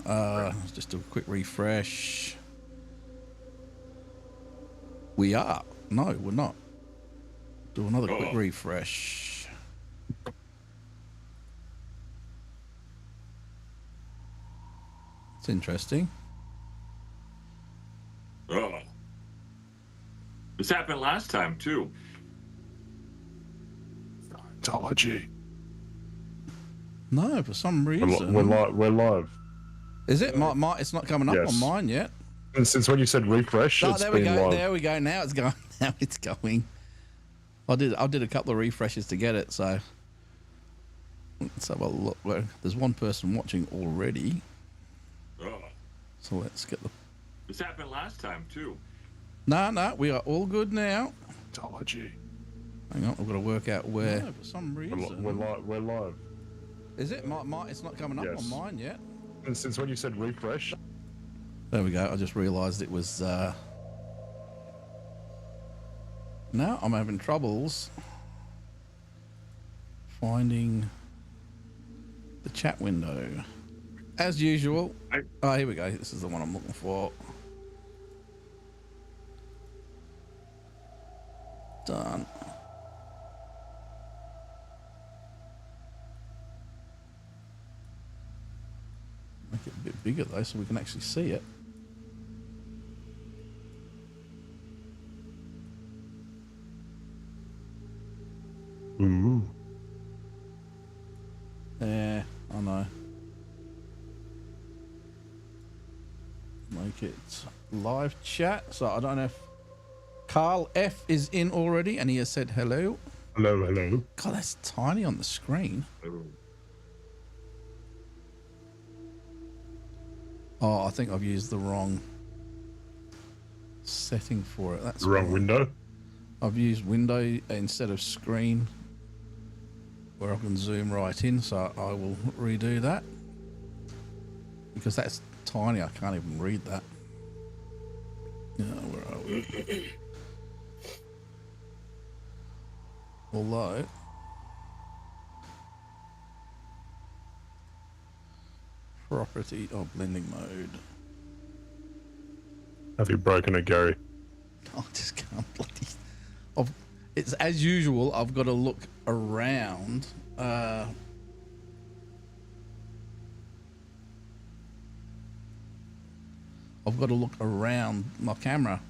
Let's just do a quick refresh. We are. No, we're not. Do another quick refresh. It's interesting. Oh. This happened last time, too. Scientology. No, for some reason. We're live. Is it? It's not coming up on mine yet. And since when you said refresh, it's there we been go. live. There we go. Now it's going. Now it's going. I did a couple of refreshes to get it, so let's have a look. There's one person watching already. Oh. So let's get the... This happened last time, too. No, we are all good now. Scientology. Hang on, I've got to work out where. No, for some reason. We're live. Is it? It's not coming up on mine yet. And since when you said refresh? There we go. I just realised it was... Now I'm having troubles finding the chat window. As usual. Oh, here we go. This is the one I'm looking for. Done. Make it a bit bigger though so we can actually see it. Ooh. Yeah, I know. Make it live chat. So I don't know if Carl F is in already and he has said hello. Hello. God, that's tiny on the screen. Oh, I think I've used the wrong setting for it. That's the wrong window. I've used window instead of screen where I can zoom right in, so I will redo that because that's tiny. I can't even read that. Where are we? Although property or blending mode. Have you broken it, Gary? I just can't bloody... It's as usual, I've got to look around. I've got to look around my camera.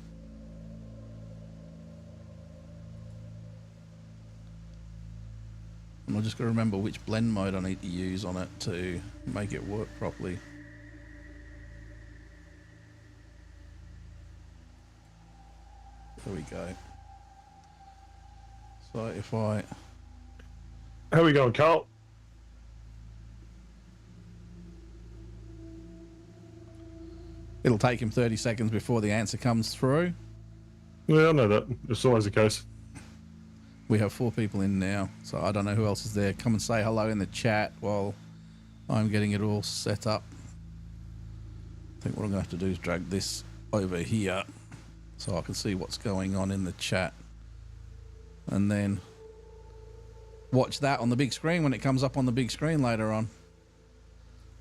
And I've just got to remember which blend mode I need to use on it to make it work properly. There we go. So if I... How are we going, Carl? It'll take him 30 seconds before the answer comes through. Yeah, I know that. It's always the case. We have 4 people in now, so I don't know who else is there. Come and say hello in the chat while I'm getting it all set up. I think what I'm going to have to do is drag this over here so I can see what's going on in the chat. And then watch that on the big screen when it comes up on the big screen later on.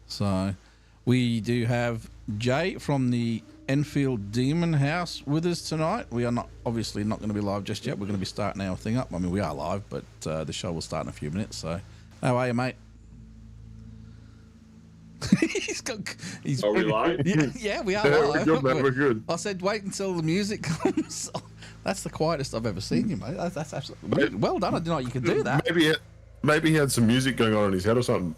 So we do have Jay from the Enfield Demon House with us tonight. We are not obviously not going to be live just yet. We're going to be starting our thing up. I mean, we are live, but the show will start in a few minutes. So how are you, mate? Are we live? Yeah, we are live. We're good, man. We're good. I said wait until the music comes. That's the quietest I've ever seen you, mate. That's absolutely well done. I didn't know you could do that. Maybe he had some music going on in his head or something.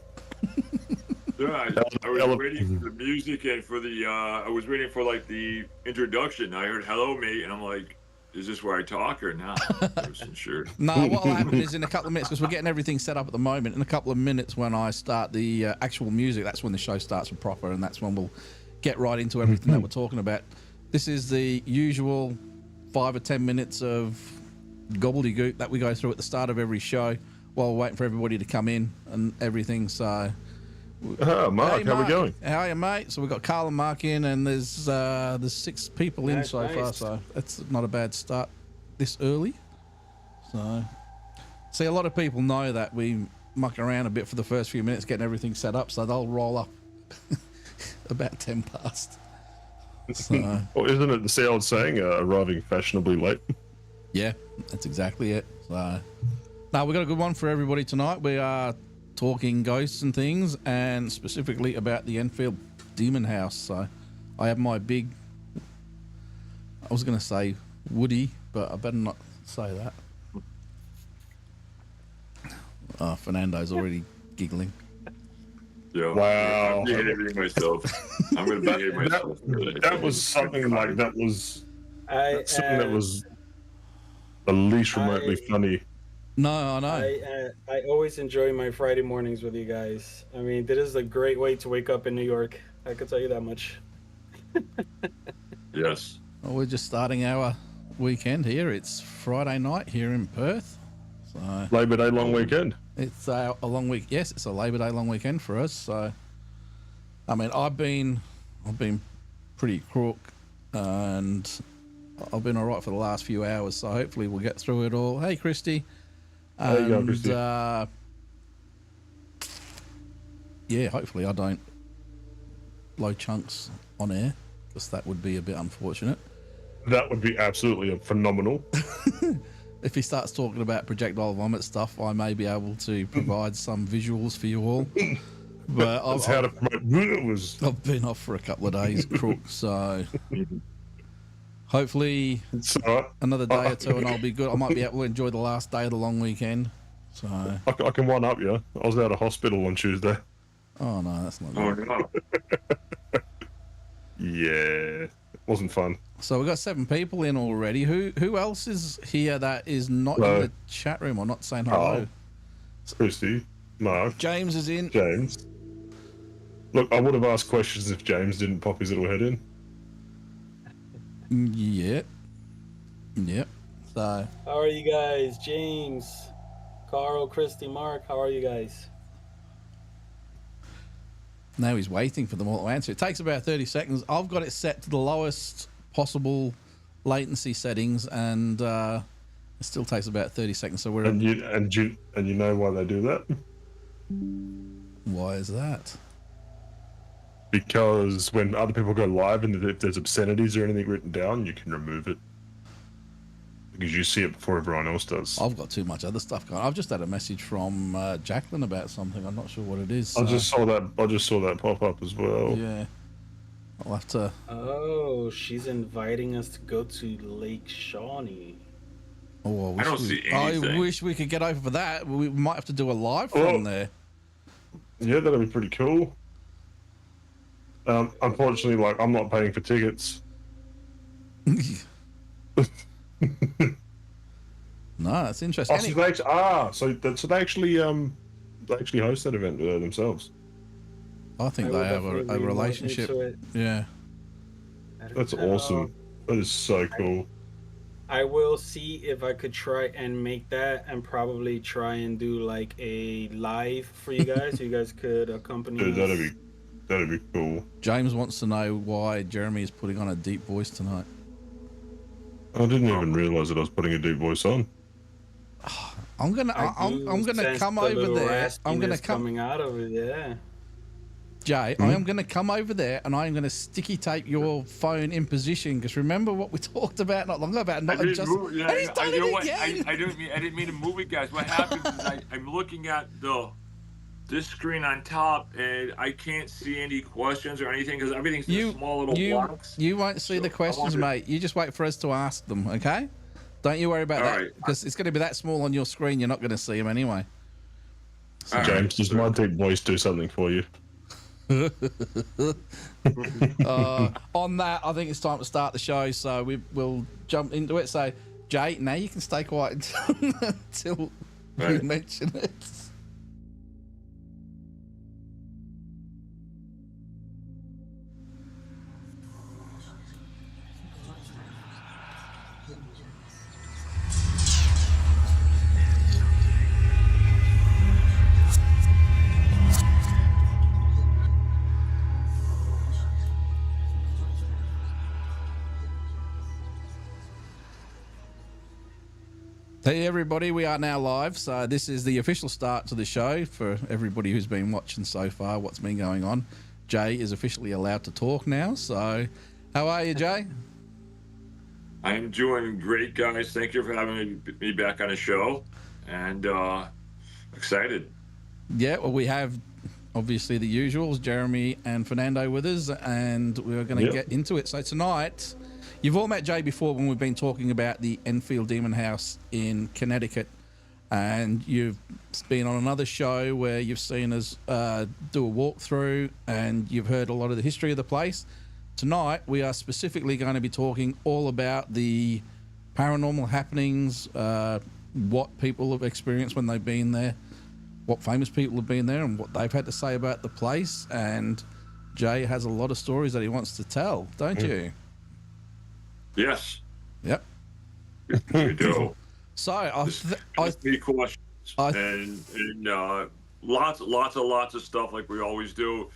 Yeah, I was waiting for the music and for the I was waiting for like the introduction. I heard "Hello, mate," and I'm like, "Is this where I talk or not?" I wasn't sure. No, what will happen is in a couple of minutes, because we're getting everything set up at the moment. In a couple of minutes, when I start the actual music, that's when the show starts for proper, and that's when we'll get right into everything that we're talking about. This is the usual 5 or 10 minutes of gobbledygook that we go through at the start of every show while we're waiting for everybody to come in and everything. So. Mark, how we going? How are you, mate? So we've got Carl and Mark in, and there's 6 people in so far, so that's not a bad start this early. So, see, a lot of people know that we muck around a bit for the first few minutes getting everything set up, so they'll roll up about 10 past. So, Well, isn't it the old saying, arriving fashionably late? yeah, that's exactly it. So, now we got a good one for everybody tonight. We are talking ghosts and things, and specifically about the Enfield Demon House. So, I have my big, I was going to say Woody, but I better not say that. Oh, Fernando's already giggling. Yeah. Wow. I'm behaving myself. I'm going to behave myself. That was something like that was something that was the least remotely funny. No, I know. I always enjoy my Friday mornings with you guys. I mean, this is a great way to wake up in New York. I can tell you that much. Yes. Well, we're just starting our weekend here. It's Friday night here in Perth. So Labor Day long weekend. it's a long week. Yes, it's a Labor Day long weekend for us. So, I mean, I've been pretty crook, and I've been all right for the last few hours. So hopefully we'll get through it all. Hey, Christy. There you go, Christy. Yeah, hopefully I don't blow chunks on air, because that would be a bit unfortunate. That would be absolutely phenomenal. If he starts talking about projectile vomit stuff, I may be able to provide some visuals for you all. But That's how to promote. Was I've been off for a couple of days, crook, so hopefully another day or two and I'll be good. I might be able to enjoy the last day of the long weekend. So I can one up you. I was out of hospital on Tuesday. oh no, that's not good. Oh, no. Yeah, it wasn't fun. So we've got 7 people in already. Who else is here that is not Hello. in the chat room or not saying hello? Christy, Mark, James is in. James. Look, I would have asked questions if James didn't pop his little head in. Yep. So How are you guys? James, Carl, Christy, Mark, how are you guys? now he's waiting for them all to answer. It takes about 30 seconds. I've got it set to the lowest possible latency settings, and it still takes about 30 seconds. So we're And you know why they do that? why is that? Because when other people go live and if there's obscenities or anything written down, you can remove it. Because you see it before everyone else does. I've got too much other stuff going. I've just had a message from Jacqueline about something. I'm not sure what it is. I just saw that pop up as well. Yeah. I'll have to. Oh, she's inviting us to go to Lake Shawnee. Oh, I don't see anything. I wish we could get over for that. We might have to do a live from there. Yeah, that'd be pretty cool. Unfortunately, like I'm not paying for tickets. No, that's interesting. So they actually host that event themselves. I think I they will have definitely a be more relationship. into it. Yeah. That's awesome. That is so cool. I will see if I could try and make that, and probably try and do like a live for you guys. So you guys could accompany Dude, us. that'd be cool. James wants to know why Jeremy is putting on a deep voice tonight. I didn't even realize that I was putting a deep voice on. I'm gonna come over there. I'm gonna come coming out of it. Yeah. Jay, I am going to come over there and I am going to sticky tape your phone in position, because remember what we talked about not long ago about not adjusting. Yeah, And he's done you know it what? again. I didn't mean to move it, guys. What happens is I'm looking at this screen on top, and I can't see any questions or anything because everything's just small little blocks. You won't see the questions, mate. You just wait for us to ask them, okay? Don't you worry about All that, right. because it's going to be that small on your screen. You're not going to see them anyway. All right. James, does my deep voice do something for you? On that, I think it's time to start the show, so we'll jump into it. So, Jay, now you can stay quiet until we Right. mention it. Hey everybody, we are now live. So this is the official start to the show for everybody who's been watching so far, what's been going on. Jay is officially allowed to talk now. So, how are you, Jay? I'm doing great, guys. Thank you for having me back on the show, and excited. Yeah, well, we have obviously the usuals, Jeremy and Fernando with us, and we're going to get into it. So tonight, you've all met Jay before when we've been talking about the Enfield Demon House in Connecticut, and you've been on another show where you've seen us do a walkthrough, and you've heard a lot of the history of the place. Tonight, we are specifically going to be talking all about the paranormal happenings, what people have experienced when they've been there, what famous people have been there, and what they've had to say about the place. And Jay has a lot of stories that he wants to tell, don't you? Yes. Yep. We do. So three questions and lots of stuff like we always do.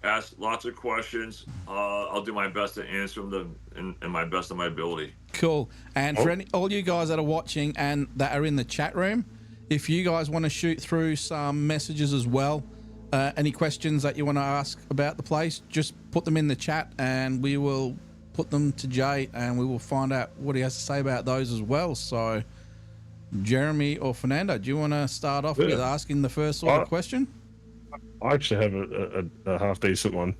Ask lots of questions. I'll do my best to answer them in my best of my ability. Cool. And for all you guys that are watching and that are in the chat room, if you guys want to shoot through some messages as well, any questions that you want to ask about the place, just put them in the chat and we will put them to Jay and we will find out what he has to say about those as well. So, Jeremy or Fernando, do you want to start off with asking the first sort of question? I actually have a half decent one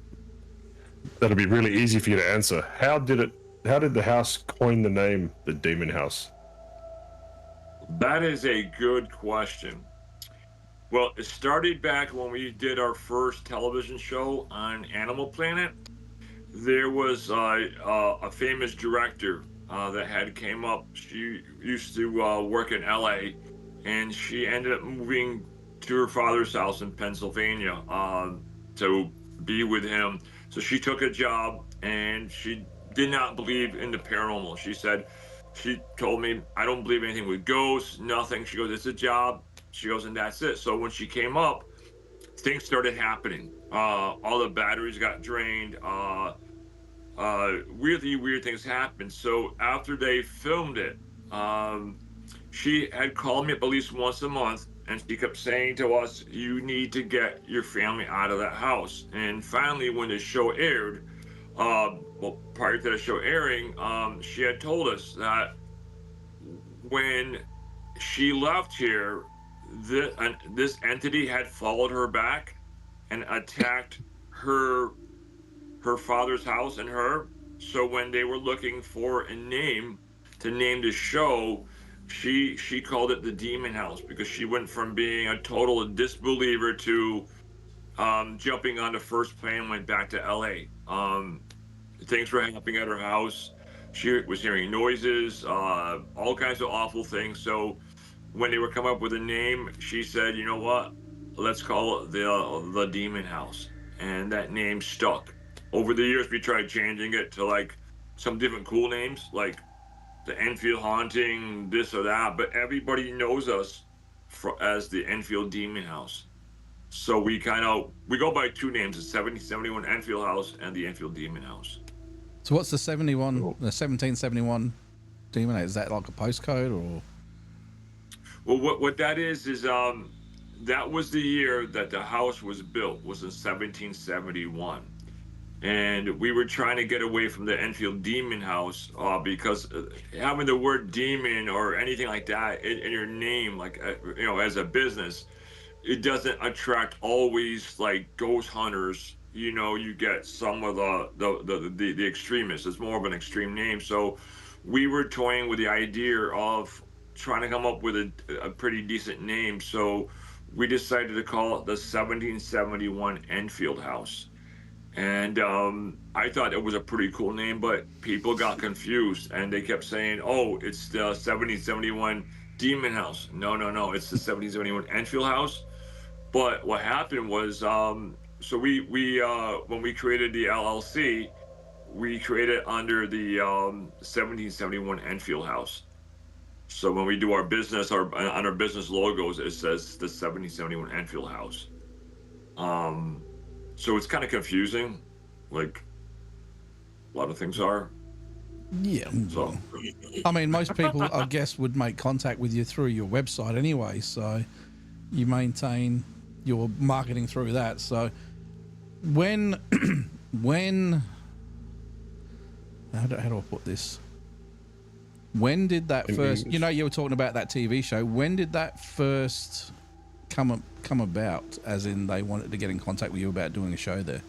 that'll be really easy for you to answer. How did the house coin the name the Demon House? That is a good question. Well, it started back when we did our first television show on Animal Planet. There was a famous director that had came up. She used to work in LA, and she ended up moving to her father's house in Pennsylvania to be with him. So she took a job, and she did not believe in the paranormal. She told me, I don't believe anything with ghosts, nothing. She goes, it's a job. She goes, and that's it. So when she came up, things started happening. All the batteries got drained. Really weird things happened. So after they filmed it, she had called me up at least once a month, and she kept saying to us, you need to get your family out of that house. And finally, when the show aired, prior to the show airing, she had told us that when she left here, this entity had followed her back and attacked her father's house and her. So when they were looking for a name to name the show, she called it the Demon House, because she went from being a total disbeliever to jumping on the first plane and went back to LA. Things were happening at her house. She was hearing noises, all kinds of awful things. So when they were coming up with a name, she said, you know what, let's call it the Demon House. And that name stuck. Over the years, we tried changing it to like some different cool names, like the Enfield Haunting, this or that, but everybody knows us as the Enfield Demon House. So we go by two names, the 1771 Enfield House and the Enfield Demon House. So what's the 1771 Demon House? Is that like a postcode or? Well, what that is that was the year that the house was built, was in 1771. And we were trying to get away from the Enfield Demon House because having the word demon or anything like that in your name, like, as a business, it doesn't attract always like ghost hunters. You get some of the extremists. It's more of an extreme name. So we were toying with the idea of trying to come up with a pretty decent name. So we decided to call it the 1771 Enfield House. And I thought it was a pretty cool name, but people got confused and they kept saying, oh, it's the 1771 Demon House. No, it's the 1771 Enfield House. But what happened was, so we when we created the LLC, we created under the 1771 Enfield House. So when we do our business, on our business logos, it says the 1771 Enfield House. So it's kind of confusing, like a lot of things are. Yeah. So, I mean, most people, I guess, would make contact with you through your website anyway. So you maintain your marketing through that. So when when how do I put this? When did that first? You know, you were talking about that TV show. When did that first come about? As in, they wanted to get in contact with you about doing a show there.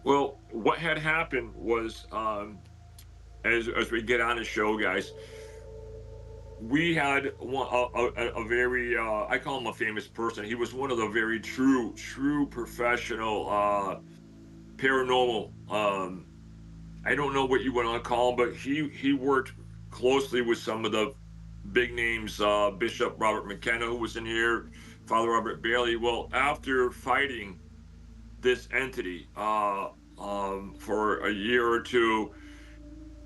Well, what had happened was, as we get on the show, guys, we had a very I call him a famous person. He was one of the very true professional paranormal. I don't know what you want to call him, but he worked closely with some of the big names, Bishop Robert McKenna, who was in here, Father Robert Bailey. Well, after fighting this entity for a year or two,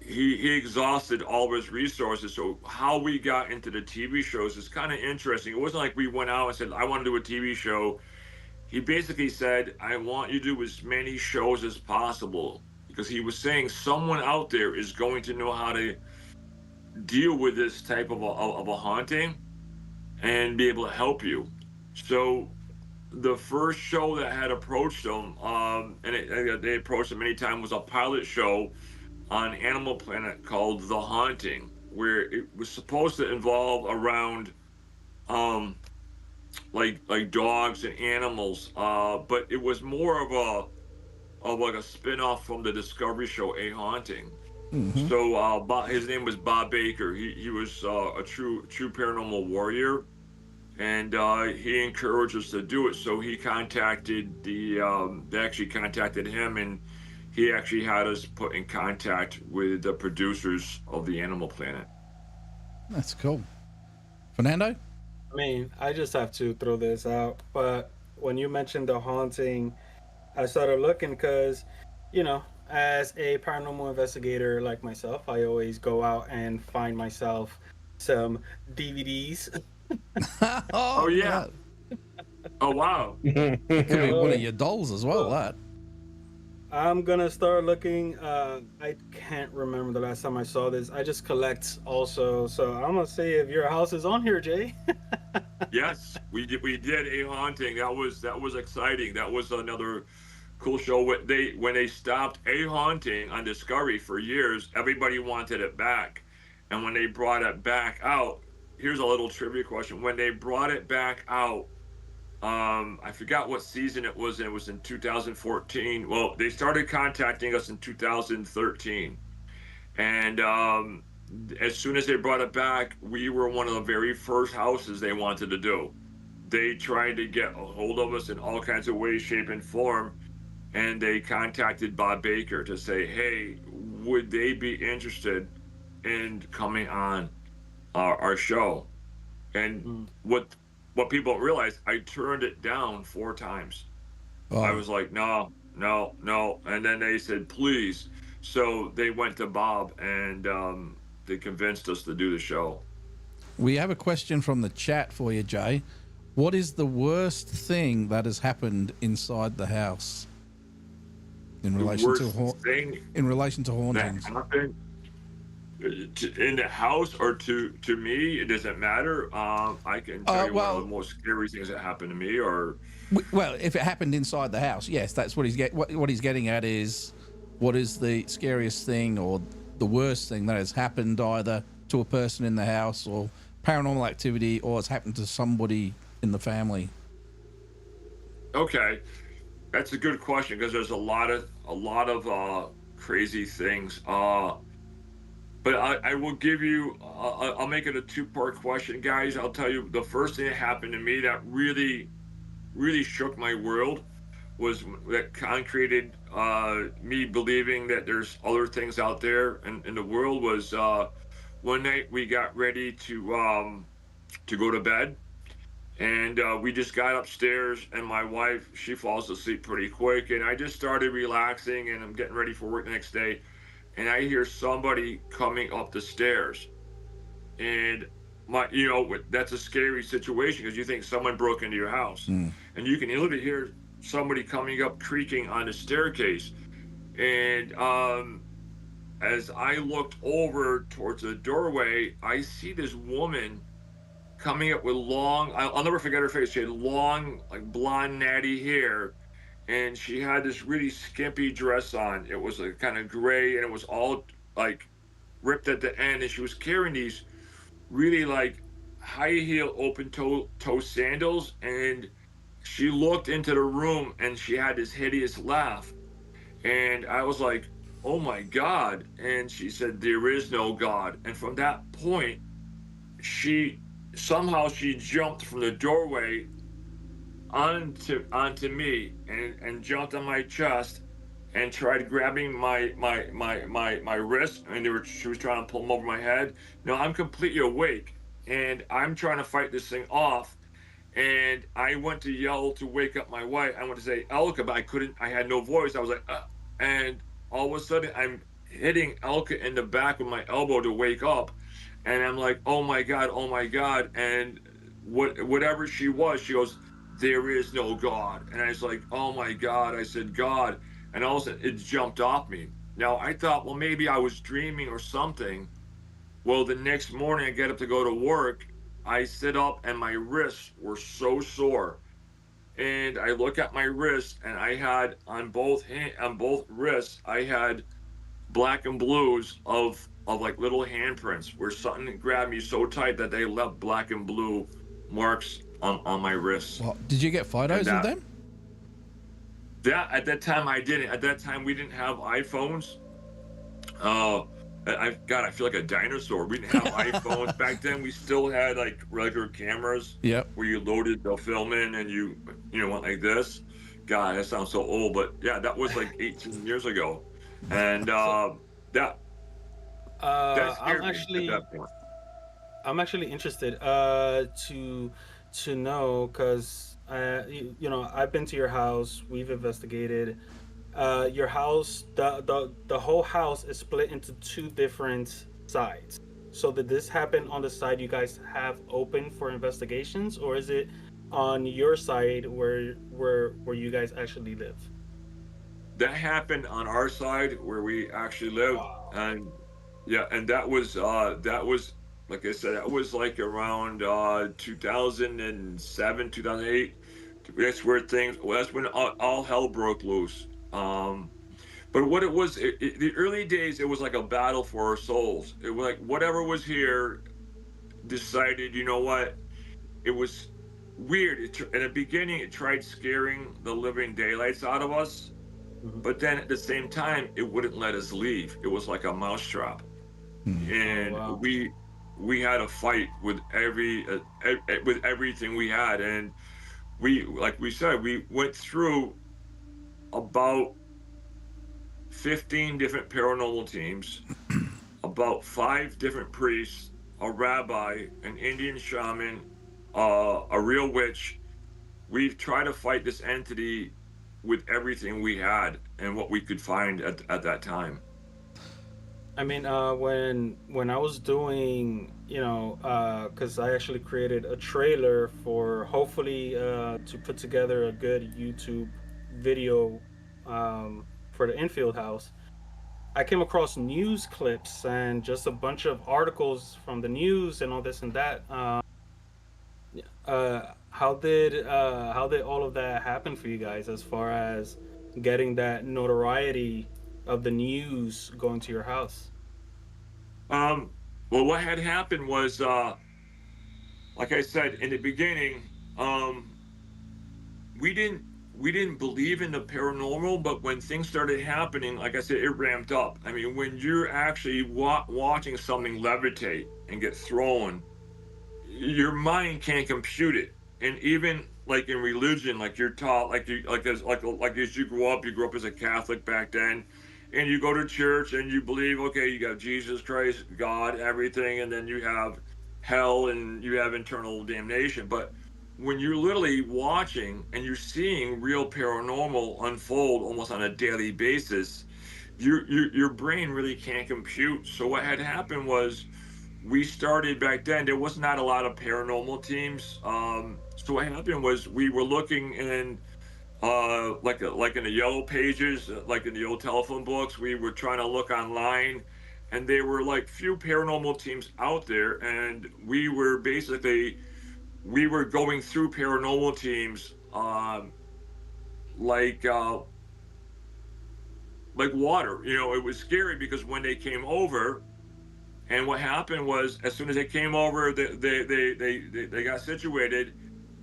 he exhausted all of his resources. So how we got into the TV shows is kind of interesting. It wasn't like we went out and said, I want to do a TV show. He basically said, I want you to do as many shows as possible, because he was saying someone out there is going to know how to deal with this type of a haunting and be able to help you. So the first show that had approached him, they approached him many times, was a pilot show on Animal Planet called The Haunting, where it was supposed to involve around like dogs and animals, but it was more of like a spin-off from the Discovery show A Haunting. Mm-hmm. So his name was Bob Baker. He was a true paranormal warrior, and he encouraged us to do it. So he contacted they actually contacted him, and he actually had us put in contact with the producers of the Animal Planet. That's cool. Fernando? I mean, I just have to throw this out, but when you mentioned The Haunting, I started looking because, you know, as a paranormal investigator like myself, I always go out and find myself some DVDs. Oh yeah. Oh wow. Could be one of your dolls as well, that. I'm gonna start looking. I can't remember the last time I saw this. I just collect also, so I'm gonna see if your house is on here, Jay. Yes, we did A Haunting. That was exciting. That was another cool show. When they stopped A Haunting on Discovery for years, everybody wanted it back, and when they brought it back out, here's a little trivia question. When they brought it back out, I forgot what season it was, and it was in 2014. Well, they started contacting us in 2013, and as soon as they brought it back, we were one of the very first houses they wanted to do. They tried to get a hold of us in all kinds of ways, shape, and form, and they contacted Bob Baker to say, hey, would they be interested in coming on our show? And what people don't realize, I turned it down 4 times. Oh. I was like, no. And then they said, please. So they went to Bob, and they convinced us to do the show. We have a question from the chat for you, Jay. What is the worst thing that has happened inside the house in relation to hauntings? That happened in the house or to me, it doesn't matter. I can tell you one of the most scary things that happened to me. Or well, if it happened inside the house, yes, that's what what he's getting at is, what is the scariest thing or the worst thing that has happened either to a person in the house or paranormal activity, or it's happened to somebody in the family? Okay, that's a good question, because there's a lot of crazy things. But I will give you, I'll make it a 2-part question, guys. I'll tell you the first thing that happened to me that really shook my world, was that concreted me believing that there's other things out there in the world, was one night we got ready to go to bed, and we just got upstairs, and my wife, she falls asleep pretty quick, and I just started relaxing, and I'm getting ready for work the next day, and I hear somebody coming up the stairs, and that's a scary situation, because you think someone broke into your house, and you can literally hear somebody coming up, creaking on the staircase, and as I looked over towards the doorway, I see this woman coming up with long, I'll never forget her face. She had long, like blonde, natty hair, and she had this really skimpy dress on. It was like kind of gray, and it was all like ripped at the end, and she was carrying these really like high heel toe sandals, and she looked into the room and she had this hideous laugh, and I was like, oh my God. And she said, there is no God. And from that point, she she jumped from the doorway onto me and jumped on my chest and tried grabbing my wrist, and she was trying to pull them over my head. Now I'm completely awake and I'm trying to fight this thing off, and I went to yell to wake up my wife. I went to say Elka, but I couldn't. I had no voice. I was like, and all of a sudden I'm hitting Elka in the back with my elbow to wake up, and I'm like, oh my God, oh my God. And whatever she was, she goes, there is no God. And I was like, oh my God. I said, God. And all of a sudden it jumped off me. Now I thought, well, maybe I was dreaming or something. Well, the next morning I get up to go to work. I sit up and my wrists were so sore. And I look at my wrist, and I had on both wrists, I had black and blues of like little handprints where something grabbed me so tight that they left black and blue marks on my wrists. Well, did you get photos of them? That at that time I didn't. At that time we didn't have iPhones. I feel like a dinosaur. We didn't have iPhones back then. We still had like regular cameras. Yep. Where you loaded the film in and you went like this. God, that sounds so old, but yeah, that was like 18 years ago, and that I'm scared me at that point. actually interested to know, because I've been to your house. We've investigated your house. The whole house is split into two different sides. So did this happen on the side you guys have open for investigations, or is it on your side where you guys actually live? That happened on our side where we actually live. Wow. And yeah, and that was like I said, that was like around 2007, 2008. That's where that's when all hell broke loose. But what it was, the early days, it was like a battle for our souls. It was like whatever was here decided, you know what? It was weird. In the beginning, it tried scaring the living daylights out of us, but then at the same time, it wouldn't let us leave. It was like a mousetrap, and Oh, wow. we had a fight with with everything we had, and like we said, we went through about 15 different paranormal teams, about 5 different priests, a rabbi, an Indian shaman, a real witch. We've tried to fight this entity with everything we had and what we could find at that time. I mean, when I was doing, because I actually created a trailer for hopefully to put together a good YouTube video for the infield house. I came across news clips and just a bunch of articles from the news and all this and that. How did all of that happen for you guys, as far as getting that notoriety of the news going to your house? Well, what had happened was, like I said in the beginning, we didn't believe in the paranormal, but when things started happening, like I said, it ramped up. I mean, when you're actually watching something levitate and get thrown, your mind can't compute it. And even like in religion, like you're taught, like as you grew up as a Catholic back then, and you go to church and you believe, okay, you got Jesus Christ, God, everything, and then you have hell and you have eternal damnation. But when you're literally watching and you're seeing real paranormal unfold almost on a daily basis, your brain really can't compute. So what had happened was, we started back then, there was not a lot of paranormal teams. So what happened was, we were looking in like in the yellow pages, like in the old telephone books. We were trying to look online, and there were like few paranormal teams out there, and we were going through paranormal teams, like water. You know, it was scary because when they came over, and what happened was, as soon as they came over, they got situated,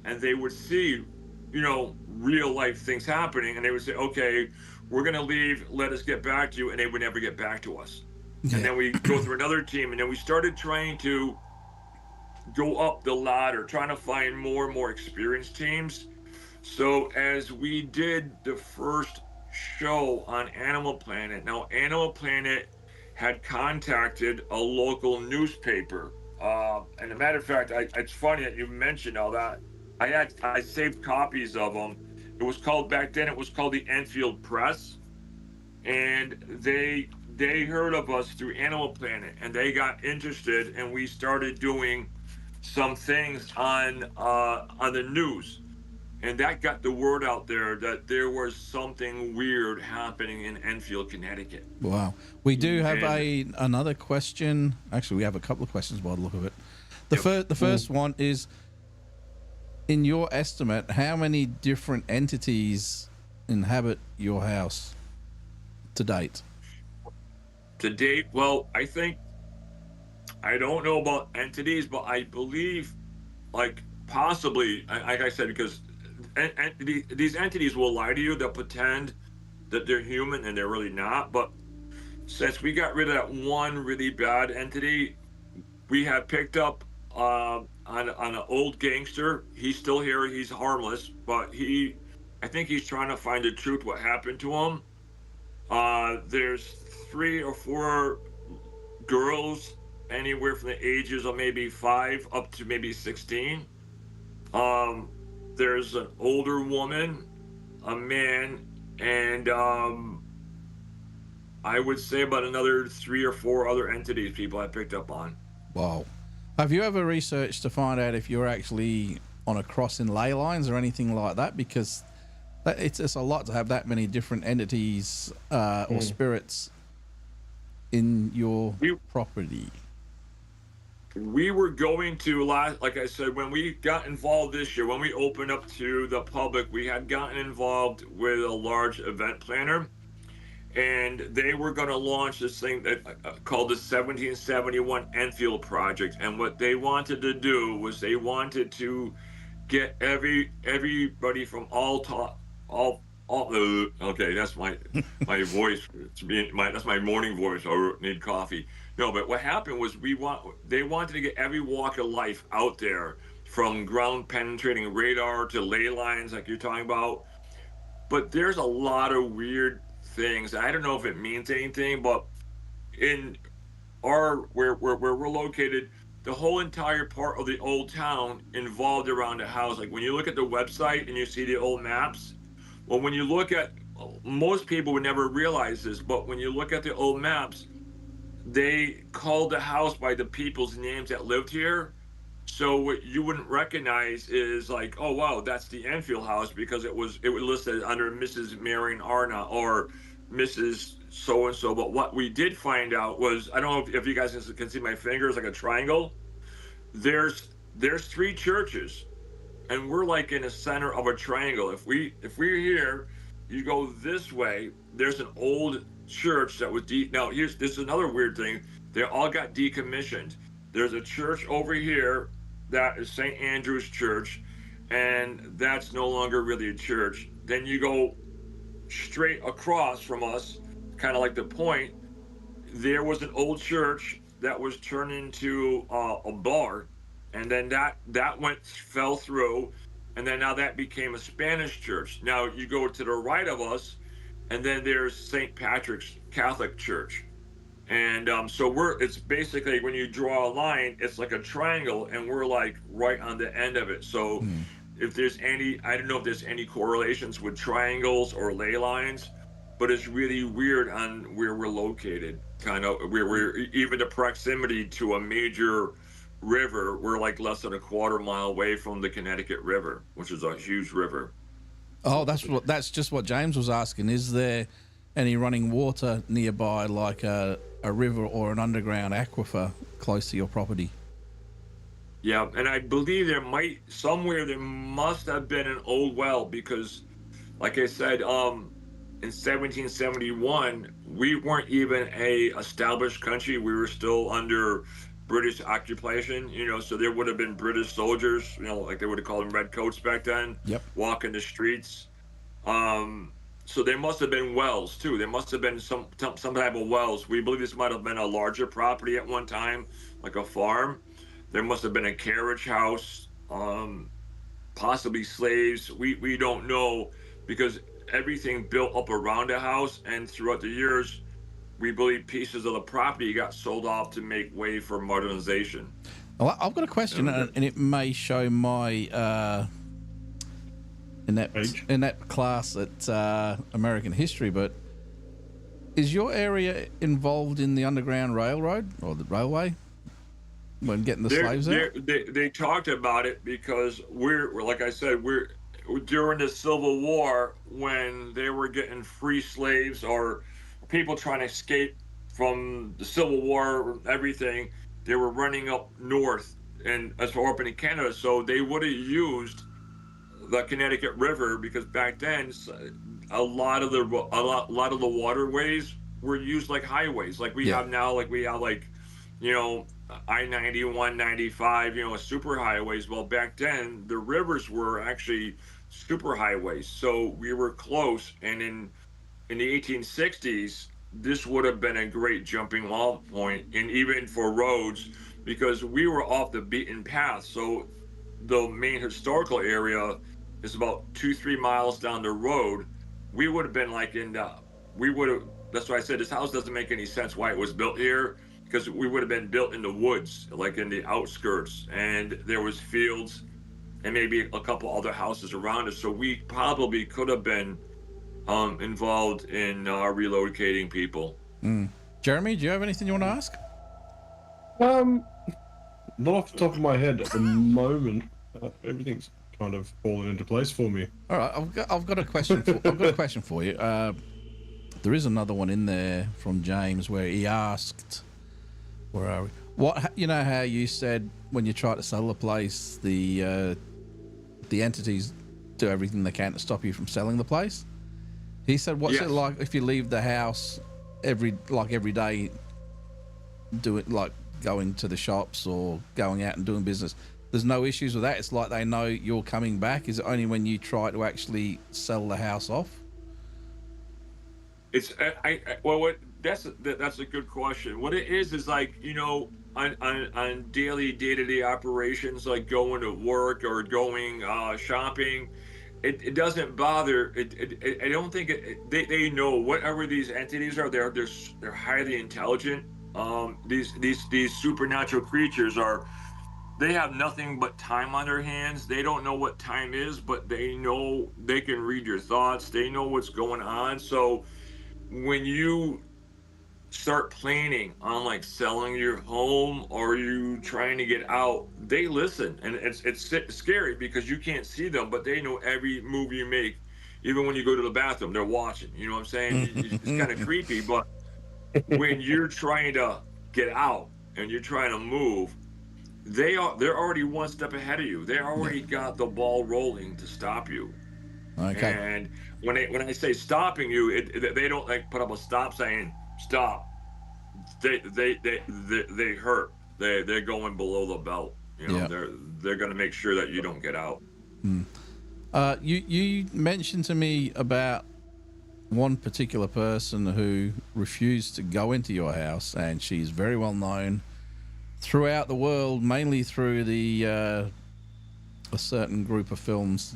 and they would see, you know, real life things happening, and they would say, okay, we're gonna leave, let us get back to you, and they would never get back to us. And then we go through another team, and then we started trying to go up the ladder, trying to find more and more experienced teams. So as we did the first show on Animal Planet, now Animal Planet had contacted a local newspaper. And a matter of fact, it's funny that you mentioned all that. I saved copies of them. It was called, back then, it was called the Enfield Press. And they heard of us through Animal Planet, and they got interested, and we started doing some things on the news. And that got the word out there that there was something weird happening in Enfield, Connecticut. Wow. We do have another question. Actually, we have a couple of questions by the look of it. The first one is, in your estimate, how many different entities inhabit your house to date? To date, well, I think, I don't know about entities, but I believe, like, possibly, like I said, because these entities will lie to you. They'll pretend that they're human and they're really not. But since we got rid of that one really bad entity, we have picked up on an old gangster. He's still here. He's harmless, but I think he's trying to find the truth what happened to him. There's 3 or 4 girls, anywhere from the ages of maybe 5 up to maybe 16. There's an older woman, a man, and I would say about another 3 or 4 other entities people I picked up on. Wow. Have you ever researched to find out if you're actually on a cross in ley lines or anything like that? Because it's a lot to have that many different entities or spirits in your property. We were going to, like I said, when we got involved this year, when we opened up to the public, we had gotten involved with a large event planner, and they were going to launch this thing that called the 1771 Enfield Project. And what they wanted to do was they wanted to get everybody from okay, that's my voice. That's my morning voice. I need coffee. No, but what happened was they wanted to get every walk of life out there, from ground penetrating radar to ley lines, like you're talking about. But there's a lot of weird things. I don't know if it means anything, but in where we're located, the whole entire part of the old town involved around the house. Like when you look at the website and you see the old maps, well, when you look at, most people would never realize this, but when you look at the old maps, they called the house by the people's names that lived here. So what you wouldn't recognize is like, oh wow, that's the Enfield house, because it was listed under Mrs. Marion Arna or Mrs. So and so. But what we did find out was, I don't know if you guys can see my fingers like a triangle. There's 3 churches, and we're like in the center of a triangle. If we're here, you go this way, there's an old church that was now this is another weird thing. They all got decommissioned. There's a church over here that is St. Andrew's Church, and that's no longer really a church. Then you go straight across from us, kind of like the point, there was an old church that was turned into a bar, and then that fell through, and then now that became a Spanish church. Now you go to the right of us, and then there's St. Patrick's Catholic Church. And so it's basically, when you draw a line, it's like a triangle, and we're like right on the end of it. So if there's I don't know if there's any correlations with triangles or ley lines, but it's really weird on where we're located. Kind of, we're even the proximity to a major river, we're like less than a quarter mile away from the Connecticut River, which is a huge river. Oh, that's just what James was asking. Is there any running water nearby, like a river or an underground aquifer close to your property? Yeah, and I believe there must have been an old well, because like I said, in 1771, we weren't even a established country. We were still under British occupation, so there would have been British soldiers, like they would have called them redcoats back then, Yep. walking the streets. Um, so there must have been wells too. There must have been some type of wells. We believe this might have been a larger property at one time, like a farm. There must have been a carriage house, possibly slaves. We don't know, because everything built up around the house, and throughout the years, we believe pieces of the property got sold off to make way for modernization. Well, I've got a question, and it may show my Age? inept class at American history, but is your area involved in the Underground Railroad or the railway when getting the slaves out? They talked about it because we're like I said, we're during the Civil War, when they were getting free slaves or people trying to escape from the Civil War, everything, they were running up north and as far up in Canada. So they would have used the Connecticut River, because back then a lot of the waterways were used like highways, like we have now, like we have I-91, 95, super highways. Well, back then the rivers were actually super highways, so we were close. And in the 1860s, this would have been a great jumping off point, and even for roads, because we were off the beaten path. So the main historical area is about 2-3 miles down the road. We would have been that's why I said this house doesn't make any sense why it was built here, because we would have been built in the woods, like in the outskirts, and there was fields and maybe a couple other houses around us. So we probably could have been involved in relocating people. Jeremy, do you have anything you want to ask? Not off the top of my head at the moment. Everything's kind of fallen into place for me. All right, I've got a question. I've got a question for you. There is another one in there from James where he asked, "Where are we? What how you said when you try to sell the place, the entities do everything they can to stop you from selling the place." He said, "What's it like if you leave the house every day, going to the shops or going out and doing business? There's no issues with that. It's like they know you're coming back. Is it only when you try to actually sell the house off?" It's that's a good question. What it is like, on daily day-to-day operations, like going to work or going shopping, it doesn't bother. I don't think they know whatever these entities are. They're highly intelligent. These supernatural creatures they have nothing but time on their hands. They don't know what time is, but they know they can read your thoughts. They know what's going on. So when you start planning on like selling your home or you trying to get out, they listen, and it's scary because you can't see them, but they know every move you make. Even when you go to the bathroom, they're watching. You know what I'm saying? It's kind of creepy, but when you're trying to get out and you're trying to move, they're already one step ahead of you. They already got the ball rolling to stop you. Okay. And when I say stopping you, they don't like put up a stop saying stop. They hurt. They're going below the belt. They're going to make sure that you don't get out. You mentioned to me about one particular person who refused to go into your house, and she's very well known throughout the world, mainly through a certain group of films,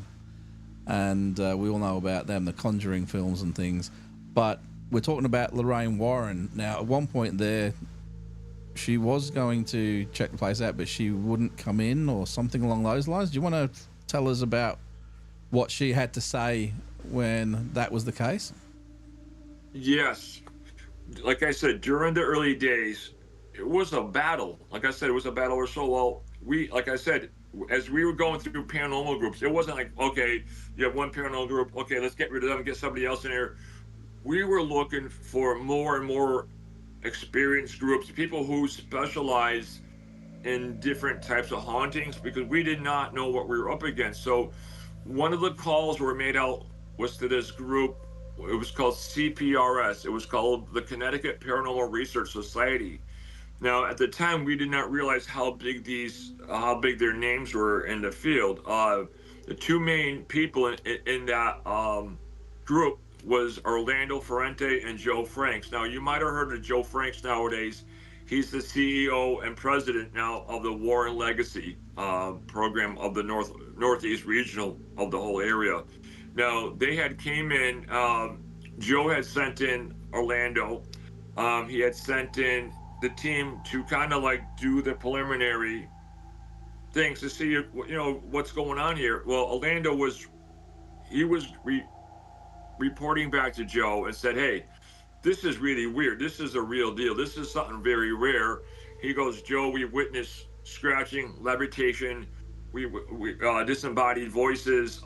and we all know about them, the Conjuring films and things. But we're talking about Lorraine Warren. Now, at one point there, she was going to check the place out, but she wouldn't come in or something along those lines. Do you want to tell us about what she had to say when that was the case? Yes. Like I said, during the early days, it was a battle. Like I said, it was a battle or so. Well, like I said, as we were going through paranormal groups, it wasn't like, okay, you have one paranormal group, okay, let's get rid of them and get somebody else in here. We were looking for more and more experienced groups, people who specialize in different types of hauntings, because we did not know what we were up against. So one of the calls were made out was to this group. It was called CPRS. It was called the Connecticut Paranormal Research Society. Now, at the time, we did not realize how big their names were in the field. The two main people in that group was Orlando Ferrante and Joe Franks. Now, you might have heard of Joe Franks nowadays. He's the CEO and president now of the Warren Legacy program of the Northeast Regional of the whole area. Now, they had came in, Joe had sent in Orlando. He had sent in the team to kind of like do the preliminary things to see, what's going on here. Well, Orlando was reporting back to Joe and said, hey, this is really weird. This is a real deal. This is something very rare. He goes, Joe, we witnessed scratching, levitation, we disembodied voices,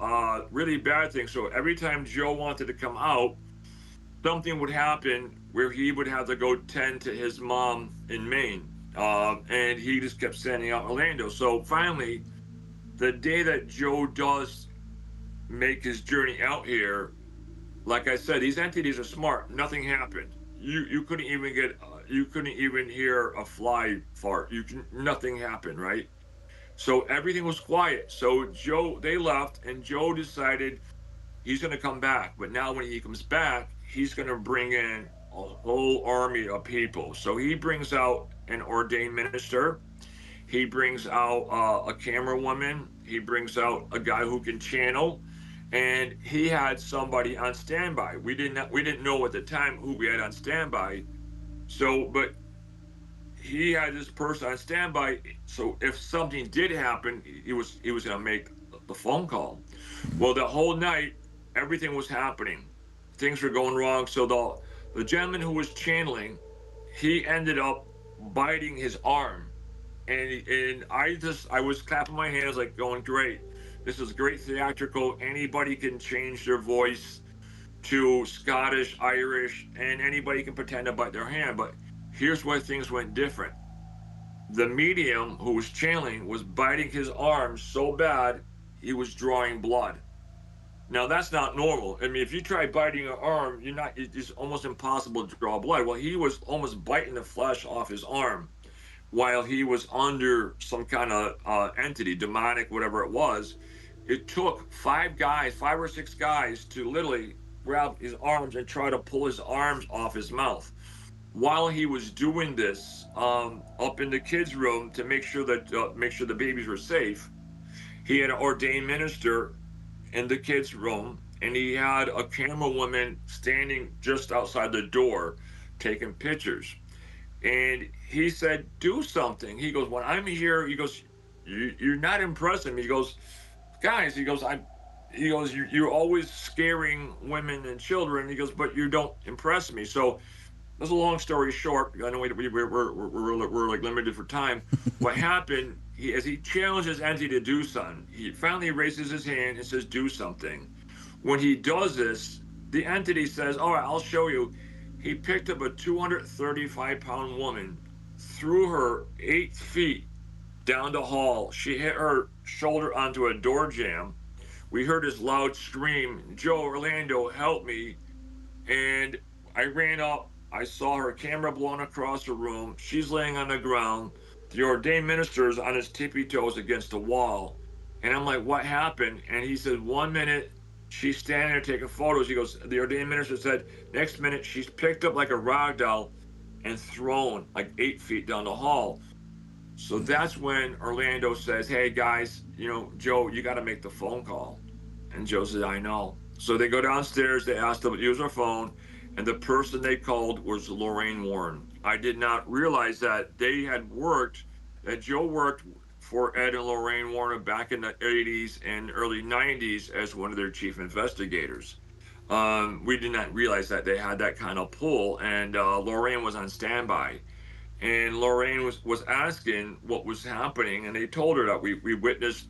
really bad things. So every time Joe wanted to come out, something would happen where he would have to go tend to his mom in Maine. And he just kept sending out Orlando. So finally, the day that Joe does make his journey out here, like I said, these entities are smart. Nothing happened. You couldn't even hear a fly fart. Nothing happened, right? So everything was quiet. So they left, and Joe decided he's going to come back. But now when he comes back, he's going to bring in a whole army of people. So he brings out an ordained minister. He brings out a camera woman. He brings out a guy who can channel. And he had somebody on standby. We didn't know at the time who we had on standby. So, but he had this person on standby. So if something did happen, he was going to make the phone call. Well, the whole night, everything was happening. Things were going wrong. So the gentleman who was channeling, he ended up biting his arm, and I was clapping my hands like going, great. This is great theatrical. Anybody can change their voice to Scottish, Irish, and anybody can pretend to bite their hand. But here's where things went different. The medium who was channeling was biting his arm so bad, he was drawing blood. Now, that's not normal. I mean, if you try biting your arm, it's almost impossible to draw blood. Well, he was almost biting the flesh off his arm while he was under some kind of entity, demonic, whatever it was. It took 5 or 6 guys to literally grab his arms and try to pull his arms off his mouth. While he was doing this, up in the kids' room to make sure the babies were safe, he had an ordained minister in the kids' room, and he had a camera woman standing just outside the door taking pictures. And he said, do something. He goes, when I'm here, he goes, you're not impressing me. He goes, guys, you're always scaring women and children. He goes, but you don't impress me. So that's a long story short. I know we're like limited for time. What happened, as he challenged his entity to do something, he finally raises his hand and says, do something. When he does this, the entity says, all right, I'll show you. He picked up a 235-pound woman, threw her 8 feet down the hall. She hit her shoulder onto a door jamb. We heard his loud scream, Joe, Orlando, help me. And I ran up. I saw her camera blown across the room. She's laying on the ground. The ordained minister's on his tippy toes against the wall. And I'm like, what happened? And he said, 1 minute, she's standing there taking photos. He goes, the ordained minister said, next minute, she's picked up like a rag doll and thrown like 8 feet down the hall. So that's when Orlando says, hey guys, Joe, you got to make the phone call. And Joe says, I know. So they go downstairs, they asked them to use their phone, and the person they called was Lorraine Warren. I did not realize that Joe worked for Ed and Lorraine Warren back in the 80s and early 90s as one of their chief investigators. We did not realize that they had that kind of pull, and Lorraine was on standby. And Lorraine was asking what was happening, and they told her that we witnessed,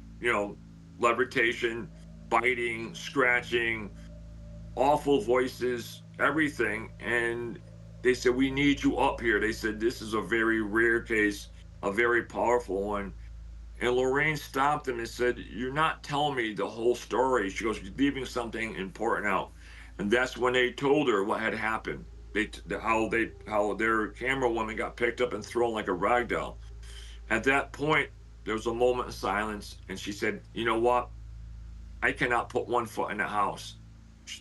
levitation, biting, scratching, awful voices, everything. And they said, we need you up here. They said, this is a very rare case, a very powerful one. And Lorraine stopped him and said, "You're not telling me the whole story." She goes, "You're leaving something important out." And that's when they told her what had happened. How their camera woman got picked up and thrown like a rag doll. At that point, there was a moment of silence, and she said, "You know what? I cannot put one foot in the house."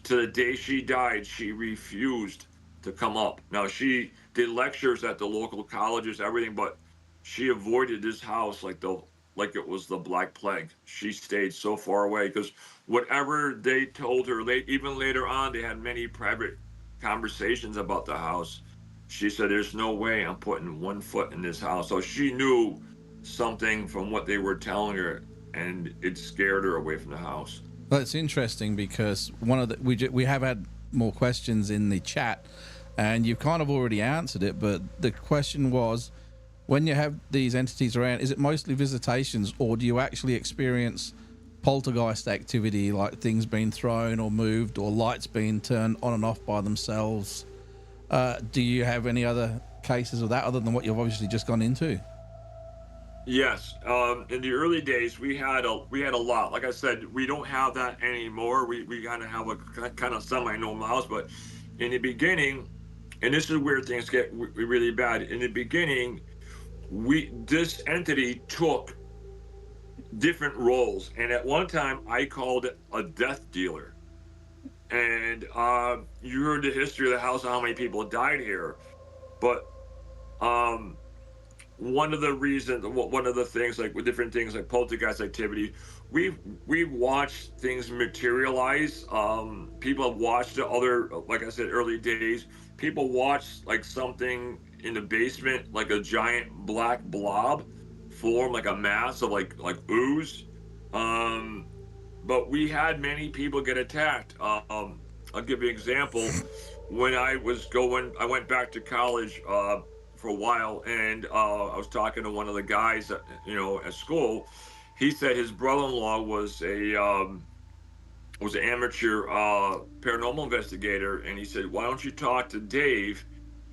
To the day she died, she refused to come up. Now, she did lectures at the local colleges, everything, but she avoided this house like it was the Black Plague. She stayed so far away because whatever they told her, even later on, they had many private conversations about the house. She said, "There's no way I'm putting one foot in this house." So she knew something from what they were telling her, and it scared her away from the house. Well, it's interesting because we have had more questions in the chat, and you've kind of already answered it. But the question was, when you have these entities around, is it mostly visitations, or do you actually experience poltergeist activity, like things being thrown or moved, or lights being turned on and off by themselves? Do you have any other cases of that other than what you've obviously just gone into? Yes, in the early days, we had a lot. Like I said, we don't have that anymore. We kind of have a kind of semi-normal house, but in the beginning, and this is where things get really bad. In the beginning, this entity took different roles, and at one time, I called it a death dealer. And you heard the history of the house, how many people died here, but one of the things, like with different things like poltergeist activity, we've watched things materialize. People have watched it. Like I said, early days, people watched like something in the basement, like a giant black blob form, like a mass of like ooze. But we had many people get attacked. I'll give you an example. When I went back to college for a while, and I was talking to one of the guys, at school. He said his brother-in-law was an amateur paranormal investigator, and he said, "Why don't you talk to Dave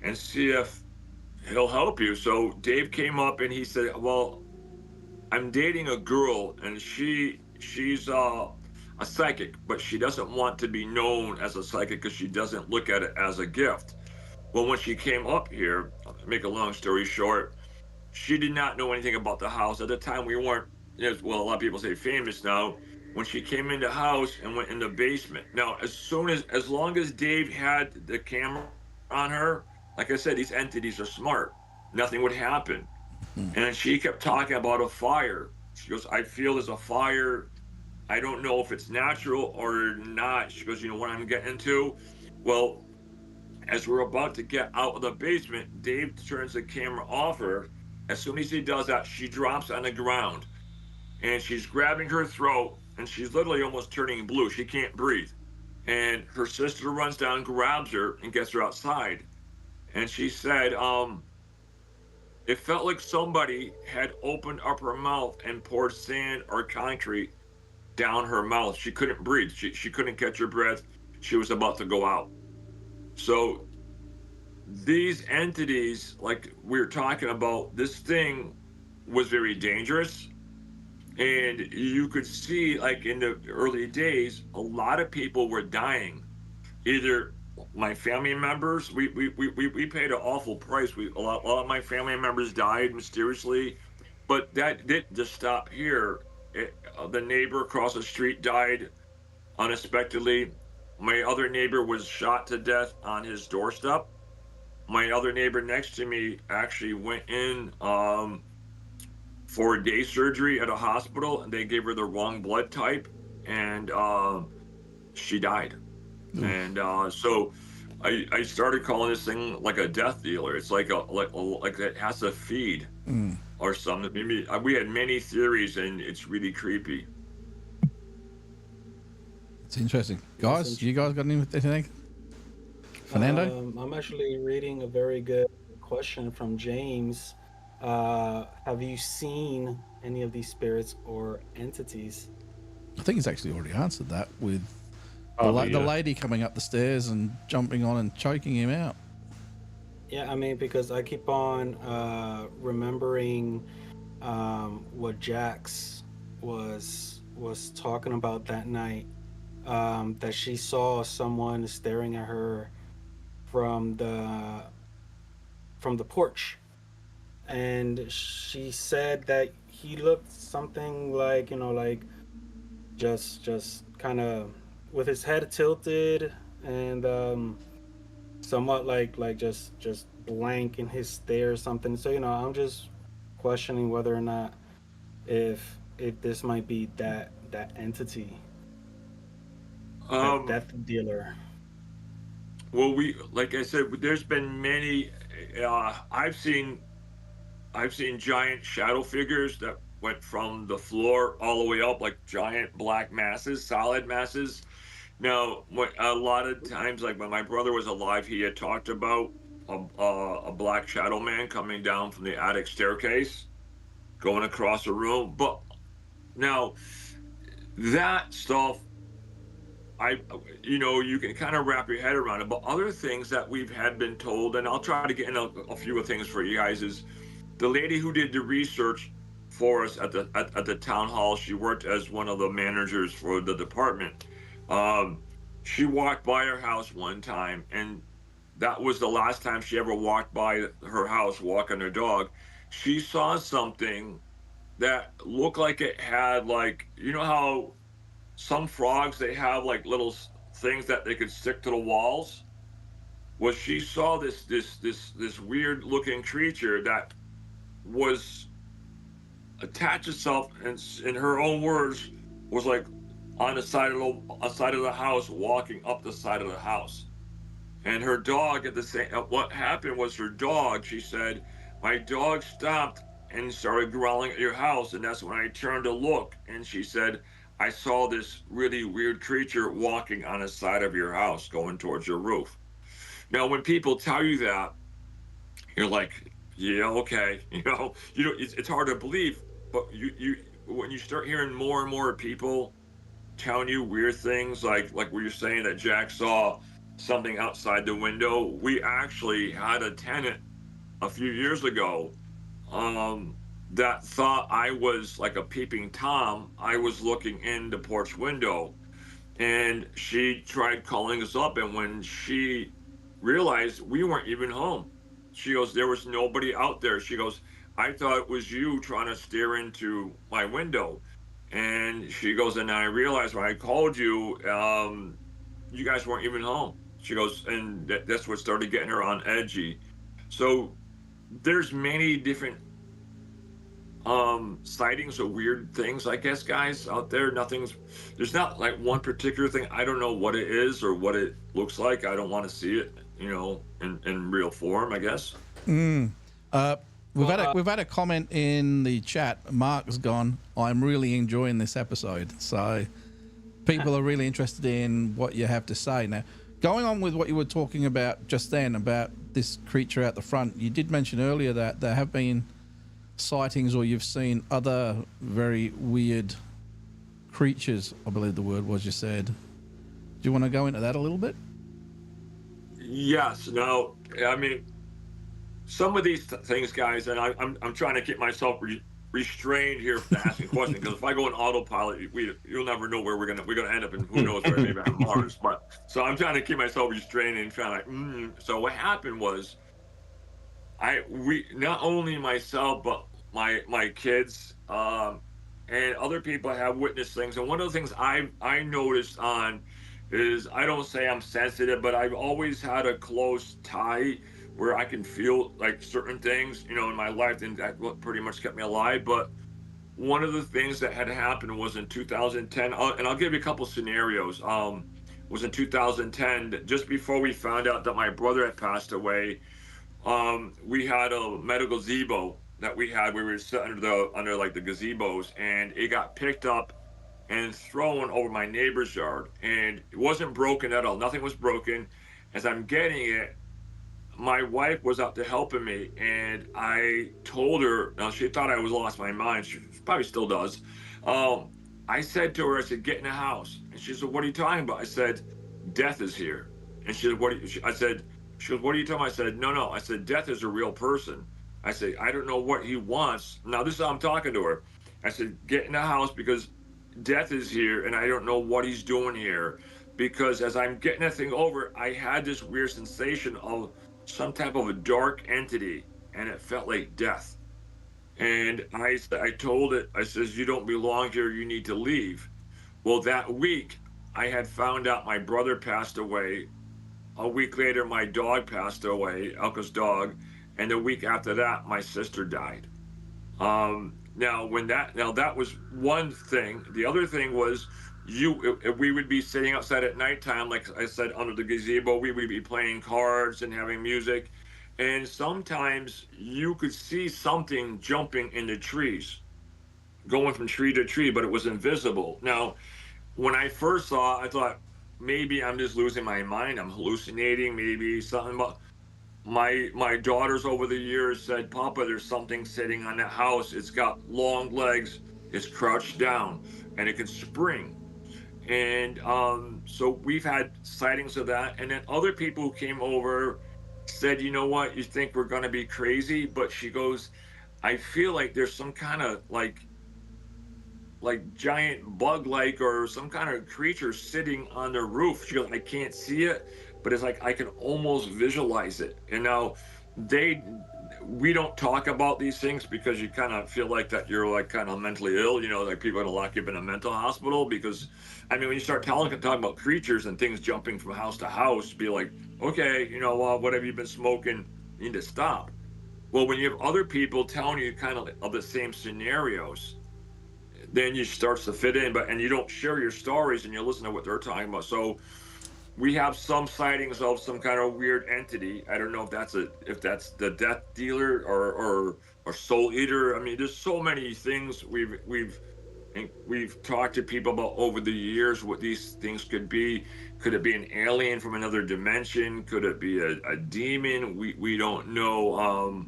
and see if he'll help you?" So Dave came up and he said, "Well, I'm dating a girl, and she's a psychic, but she doesn't want to be known as a psychic because she doesn't look at it as a gift." Well, when she came up here, make a long story short, she did not know anything about the house. At the time, we weren't, well, a lot of people say famous now. When she came in the house and went in the basement. Now, as long as Dave had the camera on her, like I said, these entities are smart. Nothing would happen. And she kept talking about a fire. She goes, "I feel there's a fire. I don't know if it's natural or not." She goes, "You know what I'm getting into?" Well, as we're about to get out of the basement, Dave turns the camera off her. As soon as he does that, she drops on the ground, and she's grabbing her throat, and she's literally almost turning blue. She can't breathe. And her sister runs down, grabs her, and gets her outside. And she said, it felt like somebody had opened up her mouth and poured sand or concrete down her mouth. She couldn't breathe. She couldn't catch her breath. She was about to go out. So these entities, like we're talking about, this thing was very dangerous. And you could see, like in the early days, a lot of people were dying. Either my family members, we paid an awful price. A lot of my family members died mysteriously, but that didn't just stop here. The neighbor across the street died unexpectedly. My other neighbor was shot to death on his doorstep. My other neighbor next to me actually went in for day surgery at a hospital, and they gave her the wrong blood type, and she died. And so I started calling this thing like a death dealer. It's like it has to feed or something. Maybe we had many theories, and it's really creepy. It's interesting, guys. You guys got anything? Fernando? I'm actually reading a very good question from James. Have you seen any of these spirits or entities? I think he's actually already answered that with the lady coming up the stairs and jumping on and choking him out. Yeah, I mean, because I keep on remembering what Jax was talking about that night. That she saw someone staring at her from the porch, and she said that he looked something like, like just kind of with his head tilted, and somewhat like just blank in his stare or something. So I'm just questioning whether or not if this might be that entity, that Um, death dealer. well, like I said, there's been many. I've seen giant shadow figures that went from the floor all the way up, like giant black masses, solid masses. Now, a lot of times, like when my brother was alive, he had talked about a black shadow man coming down from the attic staircase, going across the room. But now that stuff, I, you can kind of wrap your head around it. But other things that we've had been told, and I'll try to get in a few of things for you guys, is the lady who did the research for us at the town hall. She worked as one of the managers for the department. Um, she walked by her house one time, and that was the last time she ever walked by her house walking her dog. She saw something that looked like it had, like, how some frogs, they have like little things that they could stick to the walls. Well, she saw this weird looking creature that was attached itself, and in her own words, was like on the side of the house, walking up the side of the house. And her dog at the same. What happened was, her dog, she said, my dog stopped and started growling at your house, and that's when I turned to look. And she said, I saw this really weird creature walking on the side of your house, going towards your roof. Now, when people tell you that, you're like, yeah, okay, it's hard to believe, but you when you start hearing more and more people telling you weird things, like what you're saying, that Jack saw something outside the window. We actually had a tenant a few years ago, that thought I was like a peeping Tom. I was looking in the porch window, and she tried calling us up, and when she realized we weren't even home, she goes, there was nobody out there. She goes, I thought it was you trying to stare into my window. And she goes, and I realized when I called you, you guys weren't even home. She goes, and that's what started getting her on edgy. So there's many different sightings of weird things, I guess, guys, out there. There's not like one particular thing. I don't know what it is or what it looks like. I don't want to see it, in real form, I guess. We've had a comment in the chat. Mark's gone, I'm really enjoying this episode. So people are really interested in what you have to say. Now, going on with what you were talking about just then about this creature out the front, you did mention earlier that there have been sightings, or you've seen other very weird creatures, I believe the word was you said. Do you want to go into that a little bit? Yes. No, I mean, some of these things, guys, and I'm trying to get myself restrained here from asking questions, because if I go on autopilot, you'll never know where we're gonna end up, and who knows where, maybe on Mars. But so I'm trying to keep myself restrained and trying to. So what happened was, we not only myself but my kids, and other people have witnessed things. And one of the things I noticed on is, I don't say I'm sensitive, but I've always had a close tie where I can feel like certain things, in my life, and that pretty much kept me alive. But one of the things that had happened was in 2010, and I'll give you a couple scenarios. Was in 2010, just before we found out that my brother had passed away. We had a metal gazebo that we had. We were sitting under like the gazebos, and it got picked up and thrown over my neighbor's yard, and it wasn't broken at all. Nothing was broken. As I'm getting it, my wife was out to helping me, and I told her. Now, she thought I was lost my mind. She probably still does. I said to her, I said, get in the house. And she said, what are you talking about? I said, death is here. And she said, I said, she goes, what are you talking about? I said, no. I said, death is a real person. I said, I don't know what he wants. Now, this is how I'm talking to her. I said, get in the house because death is here and I don't know what he's doing here. Because as I'm getting that thing over, I had this weird sensation of some type of a dark entity and it felt like death. And I told it, I says, you don't belong here, you need to leave. Well, that week, I had found out my brother passed away. A week later, my dog passed away, Elka's dog. And the week after that, my sister died. Now that was one thing. The other thing was we would be sitting outside at nighttime, like I said, under the gazebo. We would be playing cards and having music. And sometimes you could see something jumping in the trees, going from tree to tree, but it was invisible. Now, when I first saw it, I thought maybe I'm just losing my mind. I'm hallucinating, maybe something. But my daughters over the years said, Papa, there's something sitting on that house. It's got long legs, it's crouched down, and it can spring. And so we've had sightings of that. And then other people who came over said, you know what, you think we're going to be crazy? But she goes, I feel like there's some kind of like giant bug like or some kind of creature sitting on the roof. She goes, I can't see it, but it's like I can almost visualize it. And now we don't talk about these things because you kind of feel like that you're like kind of mentally ill, you know, like people are gonna lock you up in a mental hospital. Because I mean, when you start talking about creatures and things jumping from house to house, be like, okay, you know, what have you been smoking? You need to stop. Well, when you have other people telling you kind of the same scenarios, then you start to fit in, and you don't share your stories and you listen to what they're talking about. So we have some sightings of some kind of weird entity. I don't know if that's the death dealer or soul eater. I mean, there's so many things we've talked to people about over the years what these things could be. Could it be an alien from another dimension? Could it be a demon? We don't know.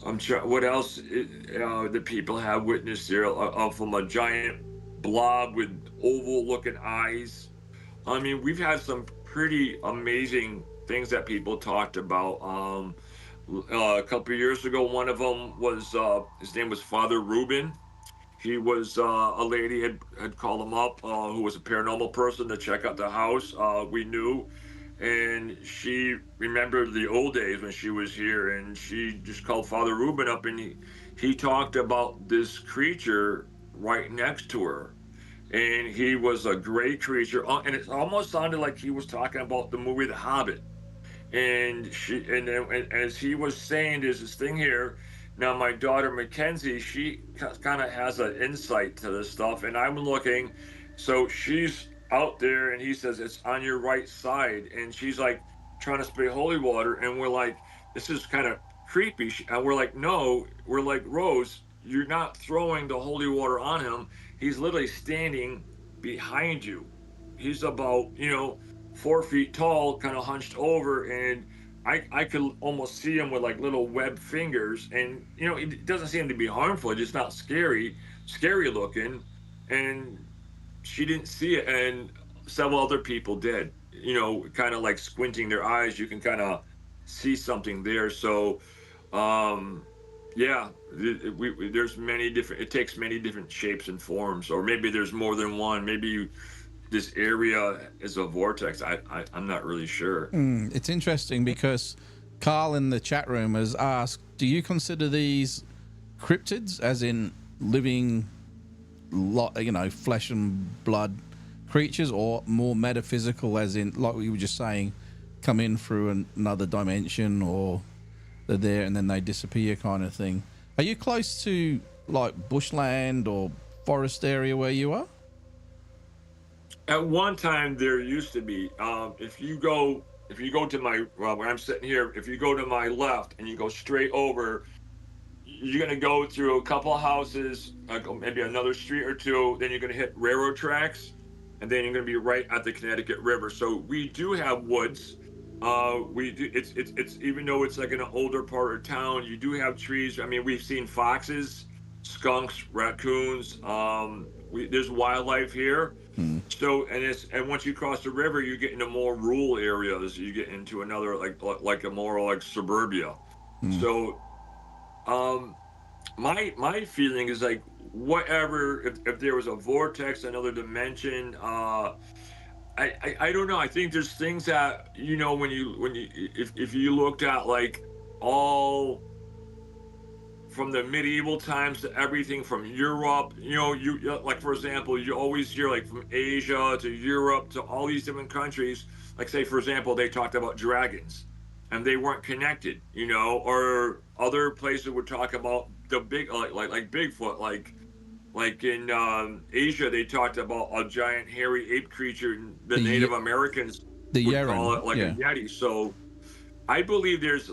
I'm sure. What else the people have witnessed here from a giant blob with oval-looking eyes. I mean, we've had some pretty amazing things that people talked about. A couple of years ago, one of them was his name was Father Ruben. He was a lady had called him up who was a paranormal person to check out the house. We knew. And she remembered the old days when she was here, and she just called Father Ruben up, and he talked about this creature right next to her. And he was a great creature, and it almost sounded like he was talking about the movie The Hobbit. And as he was saying, there's this thing here. Now, my daughter Mackenzie, she kind of has an insight to this stuff, and I'm looking. So she's out there, and he says it's on your right side, and she's like trying to spray holy water, and we're like, this is kind of creepy. And we're like, no, we're like, Rose, you're not throwing the holy water on him. He's literally standing behind you. He's about 4 feet tall, kind of hunched over, and I could almost see him with like little web fingers, and it doesn't seem to be harmful. It's just not scary looking. And she didn't see it, and several other people did. Kind of like squinting their eyes, you can kind of see something there. So, yeah, there's many different. It takes many different shapes and forms, or maybe there's more than one. Maybe this area is a vortex. I'm not really sure. It's interesting because Carl in the chat room has asked, do you consider these cryptids, as in living, flesh and blood creatures, or more metaphysical, as in, like we were just saying, come in through another dimension, or they're there and then they disappear kind of thing? Are you close to like bushland or forest area where you are? At one time, there used to be. If you go to my where I'm sitting here, if you go to my left and you go straight over, you're gonna go through a couple of houses, maybe another street or two. Then you're gonna hit railroad tracks, and then you're gonna be right at the Connecticut River. So we do have woods. We do. It's even though it's like in an older part of town, you do have trees. I mean, we've seen foxes, skunks, raccoons. There's wildlife here. So and once you cross the river, you get into more rural areas. You get into another like a more like suburbia. So My feeling is like whatever. If there was a vortex, another dimension, I don't know. I think there's things that when you if you looked at like all from the medieval times to everything from Europe, like for example, you always hear like from Asia to Europe to all these different countries. Like say for example, they talked about dragons, and they weren't connected, or other places would talk about the big like Bigfoot, like in Asia they talked about a giant hairy ape creature. And the The Native Americans the would call Yeren, it like a yeah. yeti. So I believe there's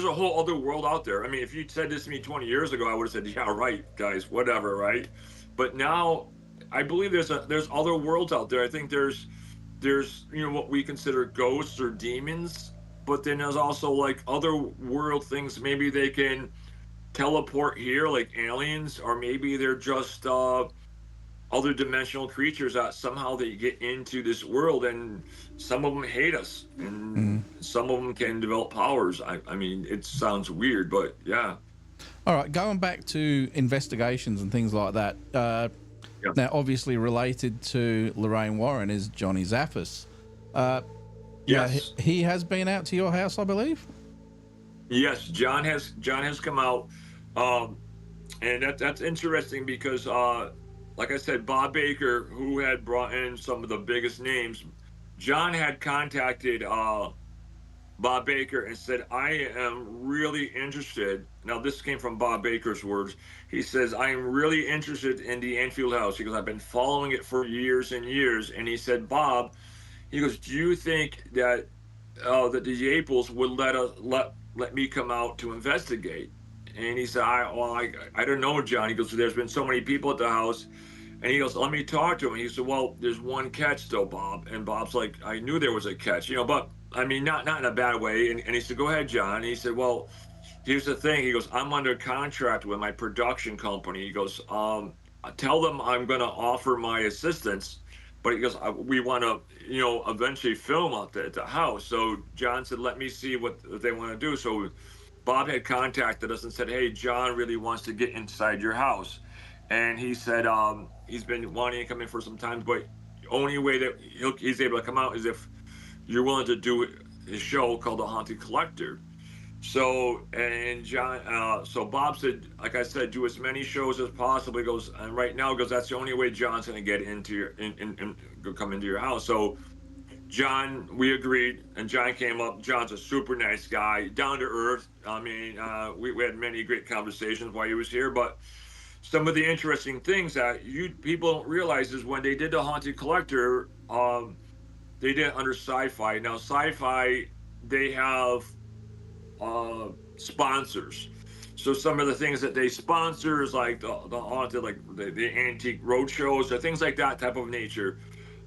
a whole other world out there. I mean, if you'd said this to me 20 years ago, I would have said, "Yeah, right, guys, whatever, right?" But now, I believe there's other worlds out there. I think there's what we consider ghosts or demons, but then there's also like other world things. Maybe they can teleport here, like aliens, or maybe they're just other dimensional creatures that somehow they get into this world, and some of them hate us and Mm. some of them can develop powers. I mean, it sounds weird, but yeah. All right, going back to investigations and things like that. Yeah. Now, obviously related to Lorraine Warren is Johnny Zaffis. Yeah, Yes. he has been out to your house, I believe. Yes, John has come out, um, and that's interesting because, like I said, Bob Baker, who had brought in some of the biggest names, John had contacted Bob Baker and said, "I am really interested." Now, this came from Bob Baker's words. He says, "I am really interested in the Anfield House because I've been following it for years and years." And he said, "Bob," he goes, "Do you think that the Yaples would let me come out to investigate?" And he said, I don't know, John." He goes, "There's been so many people at the house." And he goes, "Let me talk to him." He said, "Well, there's one catch though, Bob." And Bob's like, "I knew there was a catch, but I mean, not in a bad way." And he said, "Go ahead, John." And he said, "Well, here's the thing." He goes, "I'm under contract with my production company." He goes, "Tell them I'm going to offer my assistance." But he goes, "We want to, eventually film at the house." So John said, "Let me see what they want to do." So Bob had contacted us and said, "Hey, John really wants to get inside your house." And he said he's been wanting to come in for some time, but the only way that he's able to come out is if you're willing to do his show called The Haunted Collector. So Bob said, like I said, do as many shows as possible. He goes, and right now, goes, that's the only way John's going to get into come into your house. So John, we agreed, and John came up. John's a super nice guy, down to earth. I mean, we had many great conversations while he was here, but some of the interesting things that people don't realize is when they did The Haunted Collector, they did it under Sci-Fi. Now, Sci-Fi, they have sponsors. So some of the things that they sponsor is like the haunted, like the antique road shows or things like that type of nature.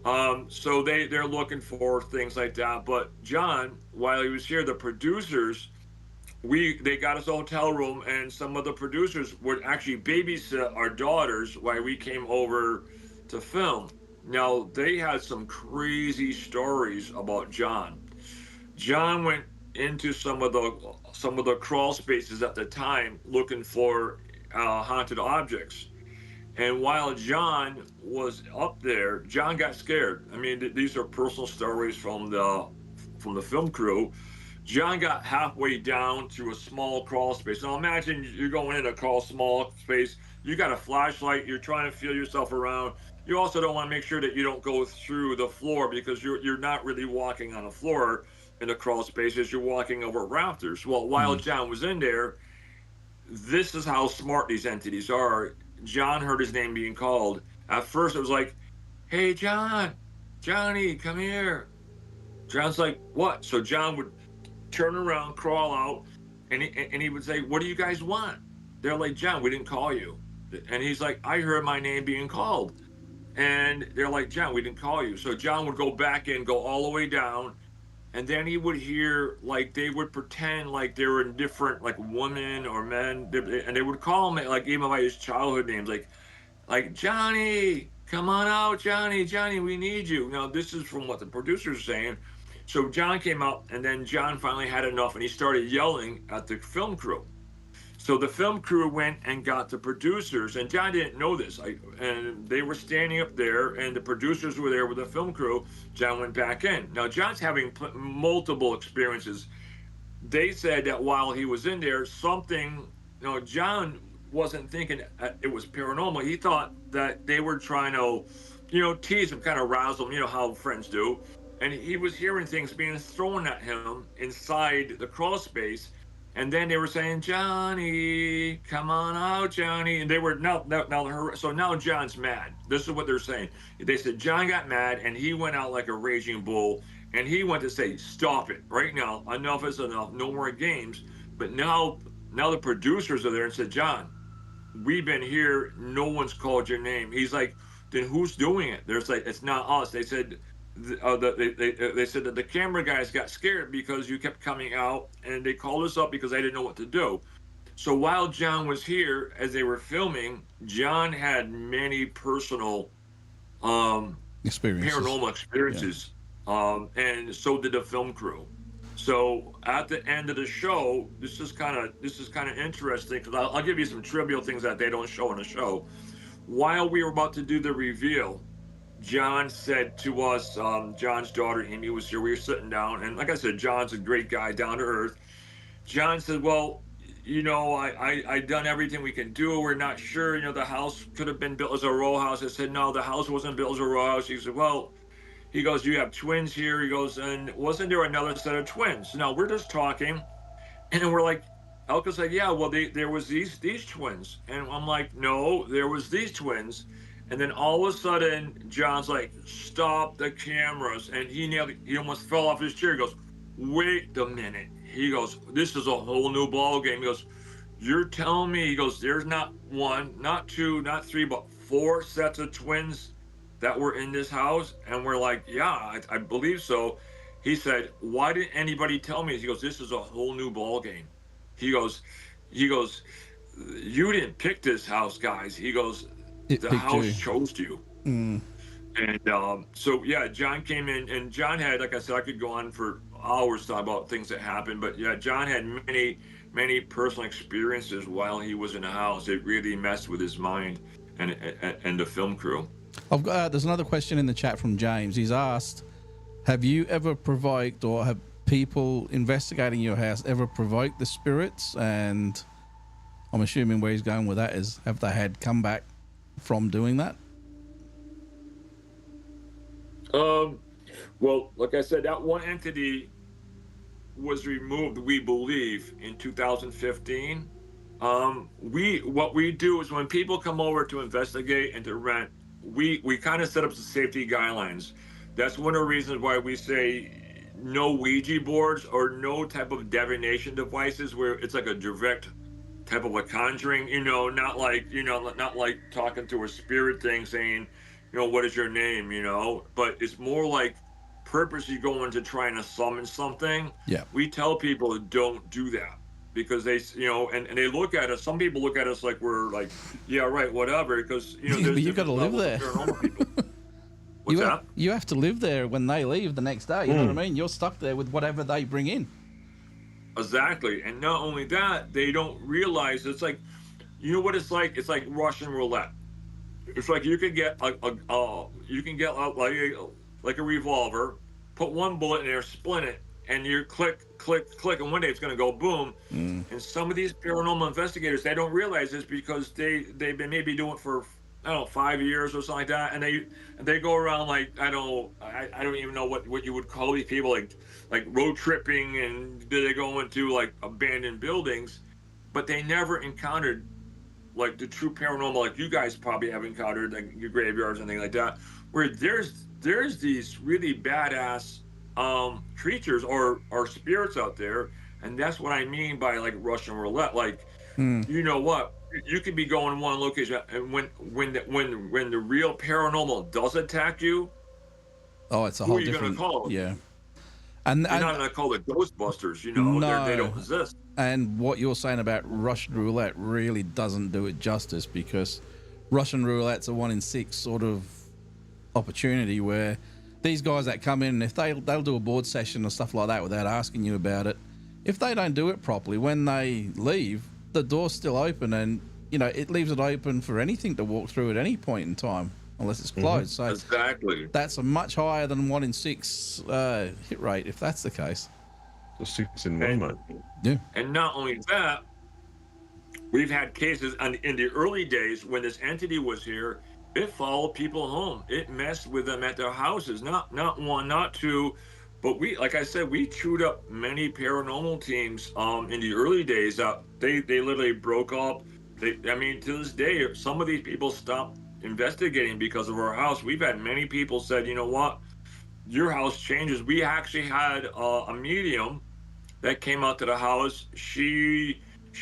So they're looking for things like that. But John, while he was here, the producers, they got us a hotel room, and some of the producers would actually babysit our daughters while we came over to film. Now they had some crazy stories about John. John went into some of the crawl spaces at the time looking for haunted objects. And while John was up there, John got scared. I mean, these are personal stories from the film crew. John got halfway down to a small crawl space. Now imagine you're going in a crawl small space. You got a flashlight. You're trying to feel yourself around. You also don't want to make sure that you don't go through the floor because you're not really walking on the floor in the crawl spaces. You're walking over rafters. Well, while John was in there, this is how smart these entities are. John heard his name being called. At first, it was like, "Hey, John, Johnny, come here." John's like, "What?" So John would turn around, crawl out, and he would say, "What do you guys want?" They're like, "John, we didn't call you." And he's like, "I heard my name being called." And they're like, "John, we didn't call you." So John would go back in, go all the way down, and then he would hear like they would pretend like they were different, like women or men, and they would call him like even by his childhood names, like Johnny, come on out, Johnny, Johnny, we need you. Now this is from what the producers are saying. So John came out, and then John finally had enough, and he started yelling at the film crew. So the film crew went and got the producers, and John didn't know this. And they were standing up there, and the producers were there with the film crew. John went back in. Now John's having multiple experiences. They said that while he was in there, something, John wasn't thinking it was paranormal. He thought that they were trying to, tease him, kind of rouse him, how friends do. And he was hearing things being thrown at him inside the crawl space. And then they were saying, Johnny, come on out, Johnny. And they were so now John's mad. This is what they're saying. They said John got mad and he went out like a raging bull. And he went to say, stop it right now. Enough is enough. No more games. But now the producers are there and said, John, we've been here. No one's called your name. He's like, then who's doing it? There's like, it's not us. They said, they said that the camera guys got scared because you kept coming out, and they called us up because they didn't know what to do. So while John was here, as they were filming, John had many personal paranormal experiences, and so did the film crew. So at the end of the show, this is kind of interesting, because I'll give you some trivial things that they don't show in the show. While we were about to do the reveal, John said to us, John's daughter Amy was here. We were sitting down, and like I said, John's a great guy, down to earth. John said, "Well, I done everything we can do. We're not sure. The house could have been built as a row house." I said, "No, the house wasn't built as a row house." He said, "Well," he goes, "you have twins here." He goes, "And wasn't there another set of twins?" Now we're just talking, and then we're like, Elka's like, "Yeah, well, there was these twins," and I'm like, "No, there was these twins." And then all of a sudden, John's like, "Stop the cameras." And he almost fell off his chair. He goes, "Wait a minute." He goes, "This is a whole new ball game." He goes, "You're telling me," he goes, "there's not one, not two, not three, but 4 sets of twins that were in this house?" And we're like, "Yeah, I believe so." He said, "Why didn't anybody tell me?" He goes, "This is a whole new ball game." He goes, "You didn't pick this house, guys." He goes, "The house chose you." And so yeah, John came in, and John had, like I said, I could go on for hours talking about things that happened, but yeah, John had many personal experiences while he was in the house. It really messed with his mind and the film crew. I've got there's another question in the chat from James. He's asked, have you ever provoked, or have people investigating your house ever provoked the spirits? And I'm assuming where he's going with that is, have they had come back from doing that? Well, like I said, that one entity was removed, we believe, in 2015. What we do is when people come over to investigate and to rent, we kind of set up some safety guidelines. That's one of the reasons why we say no Ouija boards or no type of divination devices where it's like a direct type of a conjuring, not like talking to a spirit thing saying, what is your name, but it's more like purposely going to trying to summon something. Yeah. We tell people don't do that because they, and they look at us. Some people look at us like we're like, yeah, right, whatever. Because but you got to live there. What's that? You have to live there when they leave the next day. You know what I mean? You're stuck there with whatever they bring in. Exactly, and not only that, they don't realize it's like, what it's like? It's like Russian roulette. It's like you can get like a revolver, put one bullet in there, splint it, and you click, and one day it's going to go boom. And some of these paranormal investigators, they don't realize this because they've been maybe doing it for 5 years or something like that, and they go around like I don't even know what you would call these people, like road tripping, and they go into like abandoned buildings, but they never encountered like the true paranormal like you guys probably have encountered, like your graveyards and things like that, where there's these really badass creatures or spirits out there, and that's what I mean by like Russian roulette. Like, you know what? You could be going one location, and when the real paranormal does attack you, it's a whole different. Who are you going to call? Yeah, you're not going to call the Ghostbusters. No, they don't exist. And what you're saying about Russian roulette really doesn't do it justice, because Russian roulette's a 1 in 6 sort of opportunity where these guys that come in, if they'll do a board session or stuff like that without asking you about it. If they don't do it properly, when they leave, the door's still open, and it leaves it open for anything to walk through at any point in time, unless it's closed. So Exactly. that's a much higher than 1 in 6 hit rate, if that's the case. The 6 in 1, mate. Yeah. And not only that, we've had cases in the early days when this entity was here. It followed people home. It messed with them at their houses. Not one, not two, but like I said, we chewed up many paranormal teams in the early days. They literally broke up. To this day, some of these people stopped investigating because of our house. We've had many people said, you know what, your house changes. We actually had a medium that came out to the house. She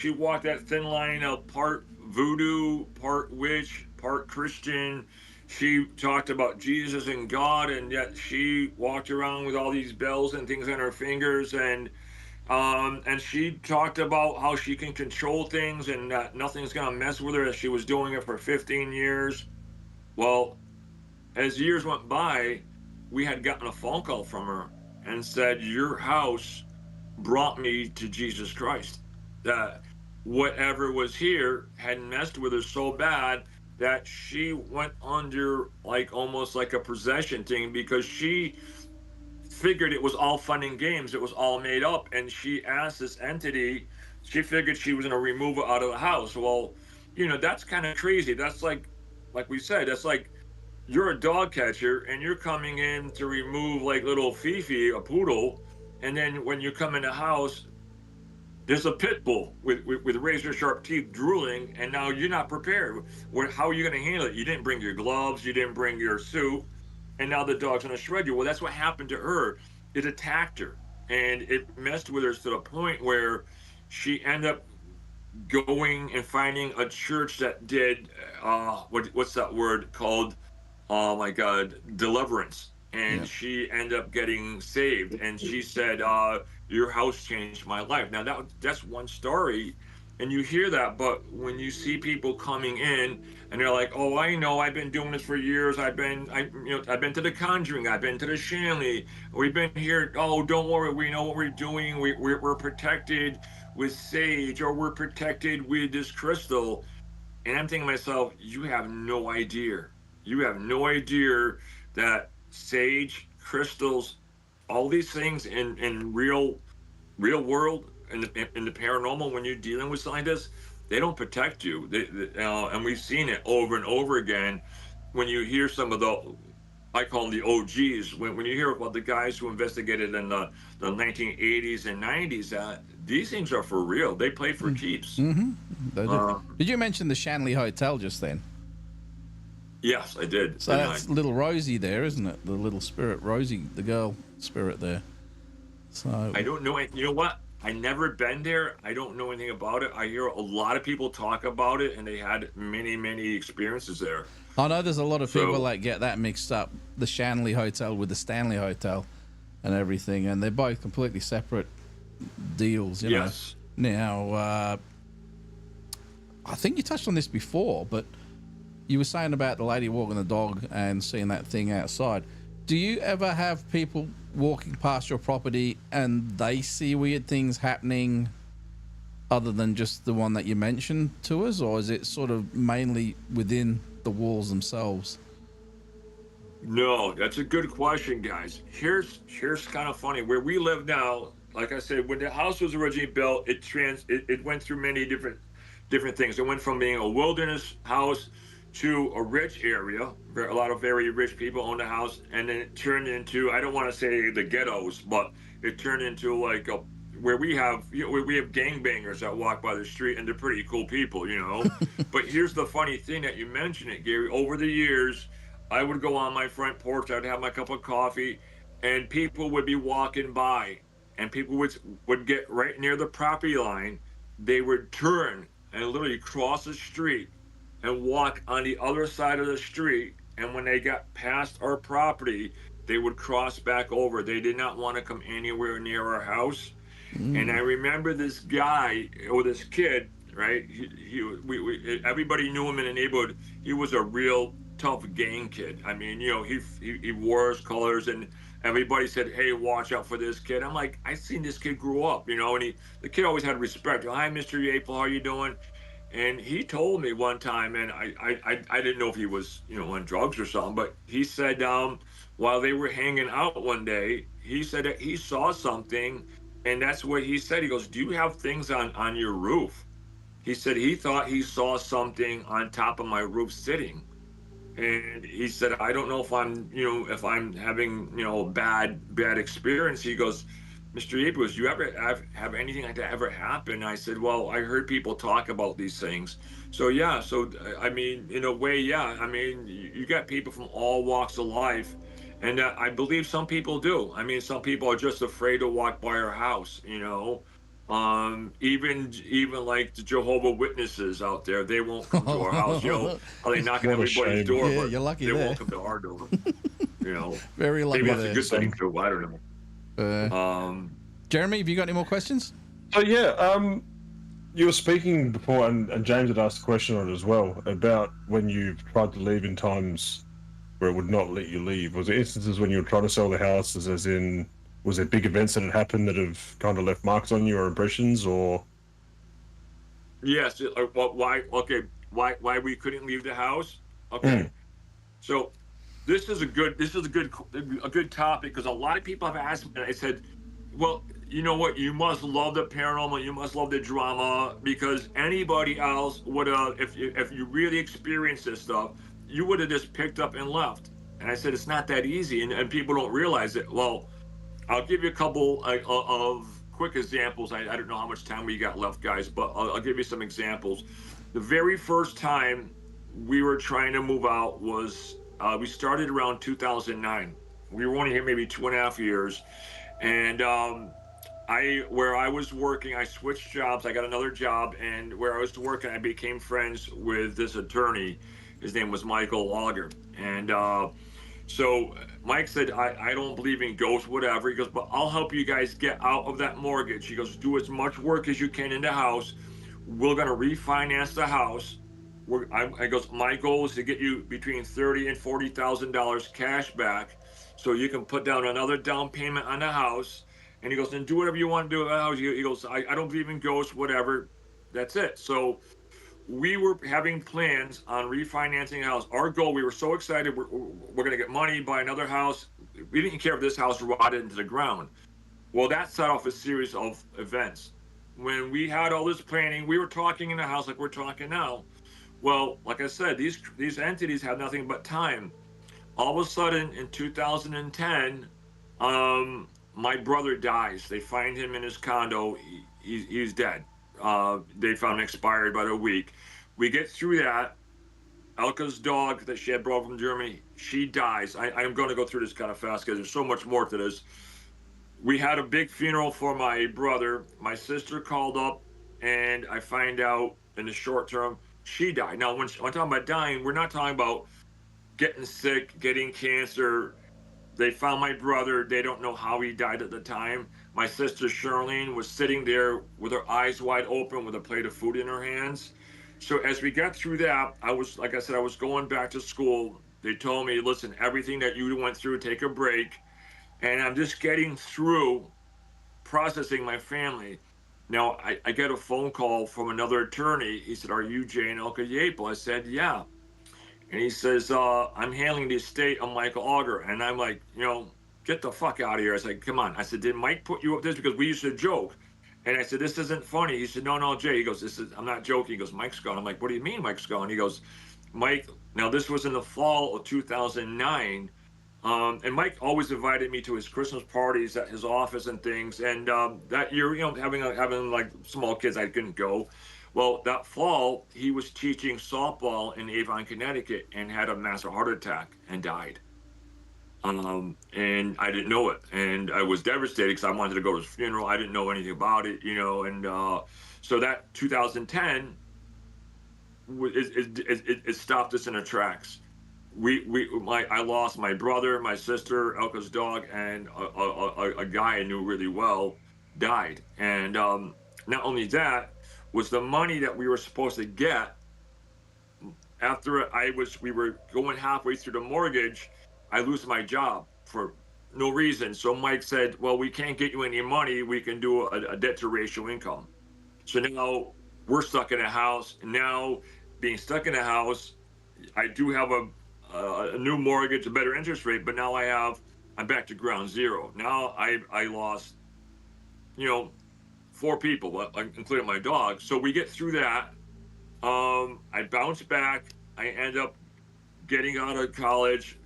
walked that thin line of part voodoo, part witch, part Christian. She talked about Jesus and God, and yet she walked around with all these bells and things on her fingers, and she talked about how she can control things and that nothing's gonna mess with her. She was doing it for 15 years. Well, as years went by, we had gotten a phone call from her and said, your house brought me to Jesus Christ. That whatever was here had messed with her so bad that she went under almost like a possession thing, because she figured it was all fun and games. It was all made up. And she asked this entity, she figured she was going to remove her out of the house. Well, that's kind of crazy. That's like we said, that's like you're a dog catcher and you're coming in to remove little Fifi, a poodle. And then when you come in the house, there's a pit bull with razor sharp teeth drooling, and now you're not prepared. How are you going to handle it? You didn't bring your gloves, you didn't bring your suit, and now the dog's going to shred you. Well, that's what happened to her. It attacked her, and it messed with her to the point where she ended up going and finding a church that did, what's that word called? Oh my God, deliverance. And she ended up getting saved. And she said, your house changed my life. Now that's one story, and you hear that, but when you see people coming in and they're like, oh, I know, I've been doing this for years. I've been to the Conjuring, I've been to the Shanley, we've been here. Oh, don't worry, we know what we're doing. We're protected with sage, or we're protected with this crystal. And I'm thinking to myself, you have no idea. You have no idea that sage, crystals, all these things in real world, in the paranormal, when you're dealing with scientists, they don't protect you. And we've seen it over and over again. When you hear some of I call them the OGs, when you hear about the guys who investigated in the 1980s and 90s, these things are for real. They play for keeps. Mm-hmm. Did you mention the Shanley Hotel just then? Yes, I did. So that's little Rosie there, isn't it? The little spirit, Rosie, the girl spirit there. So I don't know. You know what? I never been there. I don't know anything about it. I hear a lot of people talk about it, and they had many experiences there. I know there's a lot of people that get that mixed up, the Shanley Hotel with the Stanley Hotel and everything, and they're both completely separate deals, you know. Now, I think you touched on this before, but you were saying about the lady walking the dog and seeing that thing outside. Do you ever have people walking past your property and they see weird things happening other than just the one that you mentioned to us, or is it sort of mainly within the walls themselves? No, that's a good question, guys. Here's kind of funny. Where we live now, like I said, when the house was originally built, it went through many different things. It went from being a wilderness house to a rich area, where a lot of very rich people own the house, and then it turned into, I don't want to say the ghettos, but it turned into like where we have gangbangers that walk by the street, and they're pretty cool people, you know. But here's the funny thing that you mentioned it, Gary. Over the years, I would go on my front porch, I'd have my cup of coffee, and people would be walking by, and people would get right near the property line. They would turn and literally cross the street and walk on the other side of the street, and when they got past our property, they would cross back over. They did not want to come anywhere near our house. And I remember this guy, or this kid, right? Everybody knew him in the neighborhood. He was a real tough gang kid. I mean, you know, he wore his colors, and everybody said, "Hey, watch out for this kid." I'm like, I seen this kid grow up, you know, and the kid always had respect. Hi, Mr. Yapel, how you doing? And he told me one time, and I didn't know if he was, you know, on drugs or something, but he said, while they were hanging out one day, he said that he saw something, and that's what he said. He goes, "Do you have things on your roof?" He said he thought he saw something on top of my roof sitting. And he said, "I don't know if I'm, you know, if I'm having, you know, bad experience." He goes, "Mr. Abrams, you ever have anything like that ever happen?" I said, "Well, I heard people talk about these things." So yeah, so I mean, in a way, yeah. I mean, you got people from all walks of life, and I believe some people do. I mean, some people are just afraid to walk by our house, you know. Even like the Jehovah Witnesses out there, they won't come to our house. You know, are they knocking What a everybody's shame. door? Yeah, But you're lucky they there. won't come to our door. You know, Very lucky maybe that's a there. good thing too. I don't know. Jeremy, have you got any more questions? So yeah, you were speaking before, and James had asked a question on it as well about when you tried to leave in times where it would not let you leave. Was there instances when you were trying to sell the houses, as in, was there big events that had happened that have kind of left marks on you or impressions, or? Yes. Why? Okay. Why we couldn't leave the house? Okay. So this is a good topic, because a lot of people have asked me. I said, well, you know what? You must love the paranormal. You must love the drama, because anybody else would have, if you really experienced this stuff, you would have just picked up and left. And I said, it's not that easy, and people don't realize it. Well, I'll give you a couple of quick examples. I don't know how much time we got left, guys, but I'll give you some examples. The very first time we were trying to move out was we started around 2009. We were only here maybe 2.5 years, and where I was working, I switched jobs. I got another job, and where I was working, I became friends with this attorney. His name was Michael Auger, and so Mike said, I don't believe in ghosts, whatever. He goes, but I'll help you guys get out of that mortgage. He goes, do as much work as you can in the house. We're going to refinance the house. I goes, my goal is to get you between $30,000 and $40,000 cash back, so you can put down another down payment on the house. And he goes, and do whatever you want to do with the house. He goes, I don't believe in ghosts, whatever. That's it. So we were having plans on refinancing a house. Our goal, we were so excited, we're going to get money, buy another house. We didn't care if this house rotted into the ground. Well, that set off a series of events. When we had all this planning, we were talking in the house like we're talking now. Well, like I said, these entities have nothing but time. All of a sudden, in 2010, my brother dies. They find him in his condo. He's dead. They found him expired about a week. We get through that. Elka's dog that she had brought from Germany, she dies. I'm going to go through this kind of fast because there's so much more to this. We had a big funeral for my brother. My sister called up, and I find out in the short term, she died. Now, when I'm talking about dying, we're not talking about getting sick, getting cancer. They found my brother. They don't know how he died at the time. My sister Charlene was sitting there with her eyes wide open with a plate of food in her hands. So as we got through that, I was, like I said, I was going back to school. They told me, listen, everything that you went through, take a break. And I'm just getting through processing my family. Now, I get a phone call from another attorney. He said, are you Jay and Elka Yapel? I said, yeah. And he says, I'm handling the estate of Michael Auger. And I'm like, get the fuck out of here. I said, come on. I said, did Mike put you up this? Because we used to joke. And I said, this isn't funny. He said, no, Jay. He goes, I'm not joking. He goes, Mike's gone. I'm like, what do you mean Mike's gone? He goes, Mike, now this was in the fall of 2009. And Mike always invited me to his Christmas parties at his office and things. And that year, having like small kids, I couldn't go. Well, that fall, he was teaching softball in Avon, Connecticut, and had a massive heart attack and died. And I didn't know it. And I was devastated because I wanted to go to his funeral. I didn't know anything about it, And so that 2010, it stopped us in our tracks. I lost my brother, my sister, Elka's dog, and a guy I knew really well died. And not only that, was the money that we were supposed to get, after we were going halfway through the mortgage, I lose my job for no reason. So Mike said, well, we can't get you any money. We can do a debt to ratio income. So now we're stuck in a house. And now being stuck in a house, I do have a new mortgage, a better interest rate, but now I'm back to ground zero. Now I lost, 4 people, including my dog. So we get through that. I bounce back. I end up getting out of college,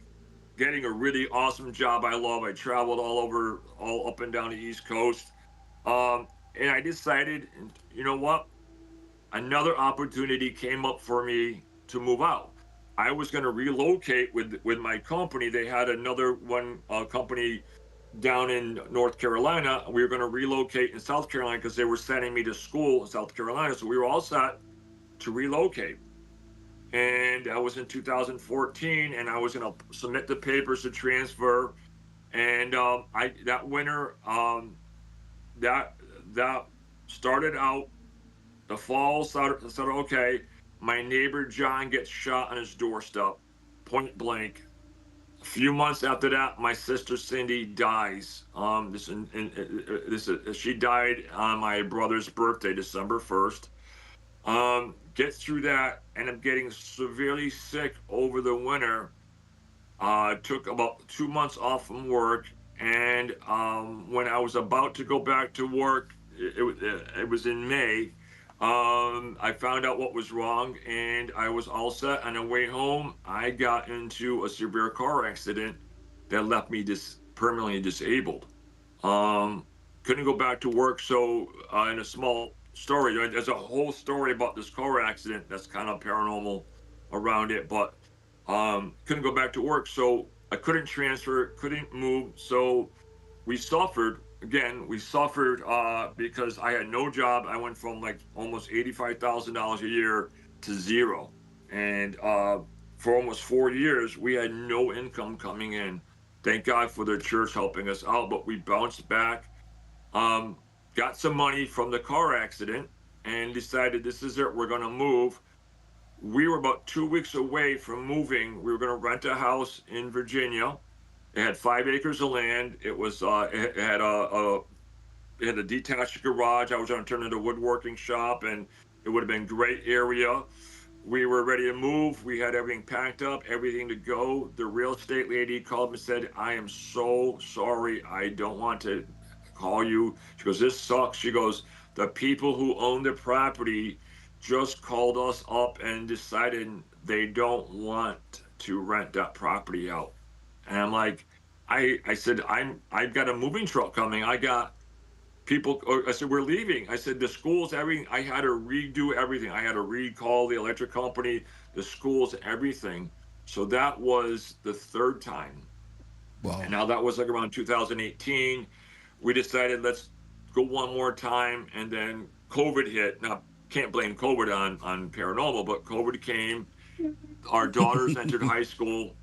getting a really awesome job I love. I traveled all up and down the East Coast. And I decided, you know what? Another opportunity came up for me to move out. I was going to relocate with my company. They had another company down in North Carolina. We were going to relocate in South Carolina because they were sending me to school in South Carolina. So we were all set to relocate. And that was in 2014, and I was going to submit the papers to transfer. And that winter, that started out. The fall started okay. My neighbor John gets shot on his doorstep, point blank. A few months after that, my sister Cindy dies. She died on my brother's birthday, December 1st. Get through that, and I'm getting severely sick over the winter. Took about 2 months off from work, and when I was about to go back to work, it was in May. I found out what was wrong, and I was all set. On the way home, I got into a severe car accident that left me permanently disabled. Couldn't go back to work. So, in a small story, there's a whole story about this car accident that's kind of paranormal around it, but couldn't go back to work. So I couldn't transfer, couldn't move. So we suffered. Again, because I had no job. I went from like almost $85,000 a year to zero. And for almost 4 years, we had no income coming in. Thank God for the church helping us out, but we bounced back, got some money from the car accident, and decided this is it, we're going to move. We were about 2 weeks away from moving. We were going to rent a house in Virginia. It had 5 acres of land. It was it had a detached garage. I was going to turn it into a woodworking shop, and it would have been a great area. We were ready to move. We had everything packed up, everything to go. The real estate lady called me and said, I am so sorry. I don't want to call you. She goes, this sucks. She goes, the people who own the property just called us up and decided they don't want to rent that property out. And I'm like, I said, I've got a moving truck coming. I got people. I said, we're leaving. I said, the schools, everything. I had to redo everything. I had to recall the electric company, the schools, everything. So that was the 3rd time. Wow. And now that was like around 2018. We decided let's go one more time, and then COVID hit. Now can't blame COVID on paranormal, but COVID came. Our daughters entered high school.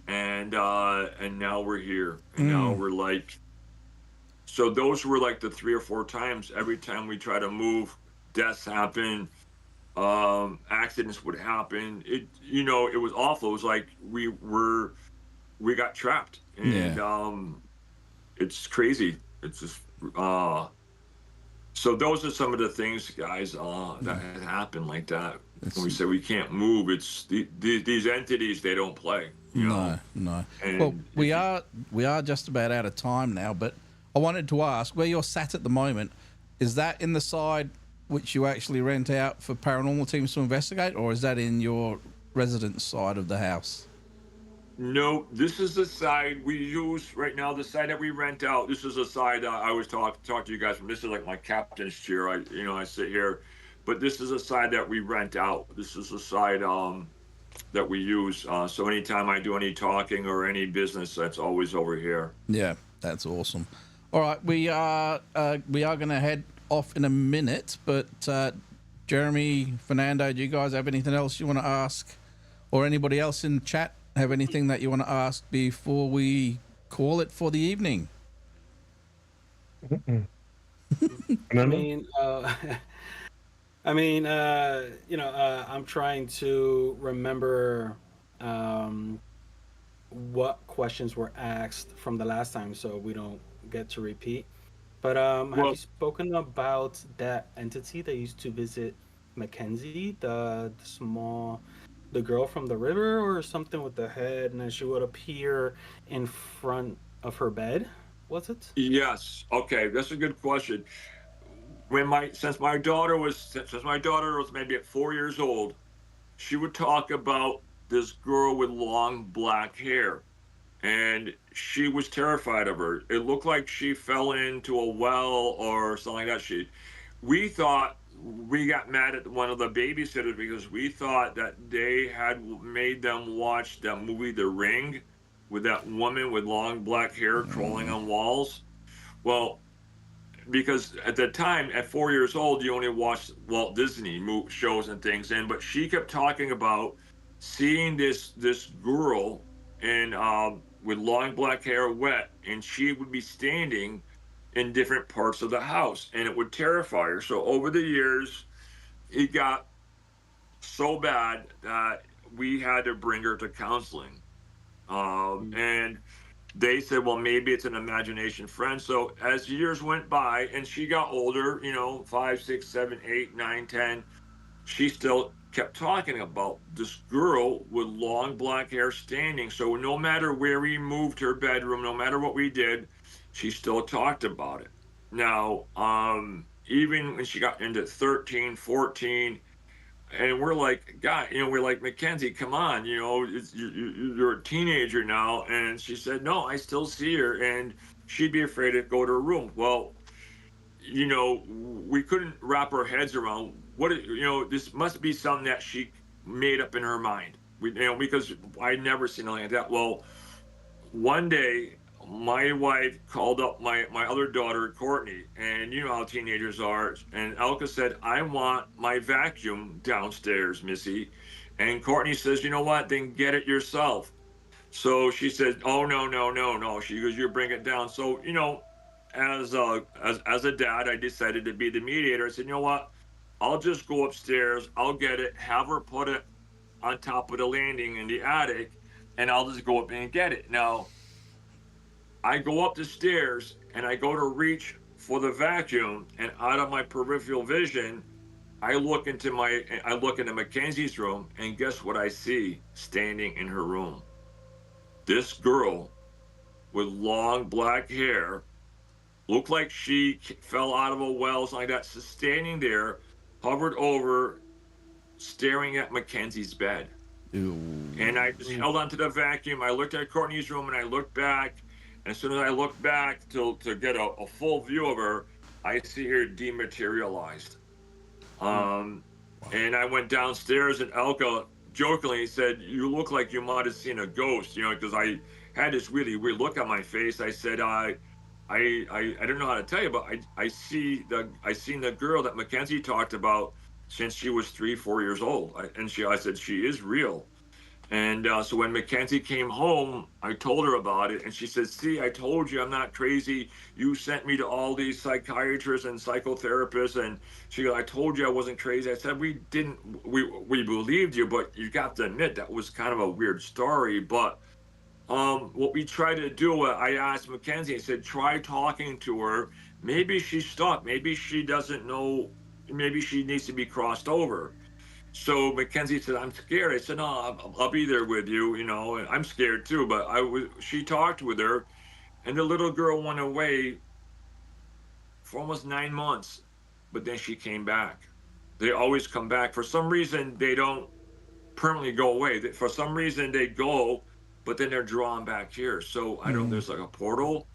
And now we're here, and now we're like, so those were like the 3 or 4 times. Every time we try to move, deaths happen, accidents would happen. It was awful. It was like we got trapped, and it's crazy. It's just so those are some of the things, guys, that had happened like that. When we say we can't move, it's these entities, they don't play. No. And well, we are just about out of time now, but I wanted to ask, where you're sat at the moment, is that in the side which you actually rent out for paranormal teams to investigate, or is that in your residence side of the house? No, this is the side we use right now. The side that we rent out. This is the side I always talk to you guys from. This is like my captain's chair. I sit here, but this is a side that we rent out. This is the side that we use. So anytime I do any talking or any business, that's always over here. Yeah, that's awesome. All right, we are going to head off in a minute, but Jeremy, Fernando, do you guys have anything else you want to ask, or anybody else in chat have anything that you want to ask before we call it for the evening? I mean, I mean, I'm trying to remember um, what questions were asked from the last time, so we don't get to repeat. But have you Well, spoken about that entity that used to visit Mackenzie, the girl from the river, or something with the head, and then she would appear in front of her bed? Was it? yes. Okay, that's a good question. When my since my daughter was maybe at 4 years old, she would talk about this girl with long black hair, and she was terrified of her. It looked like she fell into a well or something like that. We thought we got mad at one of the babysitters because we thought that they had made them watch that movie The Ring with that woman with long black hair crawling on walls. Well, because at the time, at 4 years old, you only watched Walt Disney shows and things, and but she kept talking about seeing this girl and with long black hair, wet, and she would be standing in different parts of the house, and it would terrify her. So over the years, it got so bad that we had to bring her to counseling, Mm. and they said, well, maybe it's an imagination friend. So as years went by and she got older, 5, 6, 7, 8, 9, 10, she still kept talking about this girl with long black hair standing. So no matter where we moved her bedroom, no matter what we did, she still talked about it. Now, even when she got into 13, 14, and we're like, God, we're like, Mackenzie, come on, you're a teenager now. And she said, no, I still see her. And she'd be afraid to go to her room. Well, we couldn't wrap our heads around this must be something that she made up in her mind. Because I'd never seen anything like that. Well, one day my wife called up my other daughter Courtney, and you know how teenagers are, and Elka said, I want my vacuum downstairs, Missy. And Courtney says, you know what, then get it yourself. So she said, oh, no, no, no, no. She goes, you bring it down. So as a dad, I decided to be the mediator. I said, you know what, I'll just go upstairs, I'll get it, have her put it on top of the landing in the attic, and I'll just go up and get it. Now I go up the stairs and I go to reach for the vacuum, and out of my peripheral vision, I look into Mackenzie's room, and guess what I see standing in her room? This girl with long black hair, looked like she fell out of a well, something like that, standing there, hovered over, staring at Mackenzie's bed. Ew. And I just held onto the vacuum. I looked at Courtney's room and I looked back. And as soon as I looked back to get a full view of her, I see her dematerialized. And I went downstairs, and Elka jokingly said, you look like you might have seen a ghost, because I had this really weird look on my face. I said, I don't know how to tell you, but I seen the girl that Mackenzie talked about since she was 3, 4 years old. I said, she is real. And so when Mackenzie came home, I told her about it, and she said, see, I told you I'm not crazy. You sent me to all these psychiatrists and psychotherapists, and she goes, I told you I wasn't crazy. I said, we believed you, but you got to admit that was kind of a weird story. But what we tried to do, I asked Mackenzie, I said, try talking to her. Maybe she's stuck. Maybe she doesn't know. Maybe she needs to be crossed over. So Mackenzie said, I'm scared. I said, no, I'll be there with you, and I'm scared too. But she talked with her, and the little girl went away for almost 9 months, but then she came back. They always come back. For some reason, they don't permanently go away. For some reason, they go, but then they're drawn back here. So I don't, there's like a portal,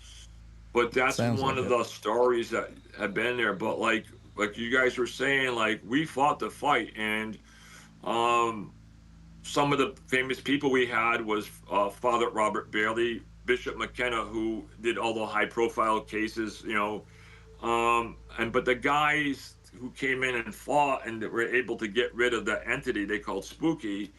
but that's Sounds one like of it. the stories that have been there. But like you guys were saying, like we fought the fight, and some of the famous people we had was Father Robert Bailey, Bishop McKenna, who did all the high-profile cases, but the guys who came in and fought and that were able to get rid of the entity they called Spooky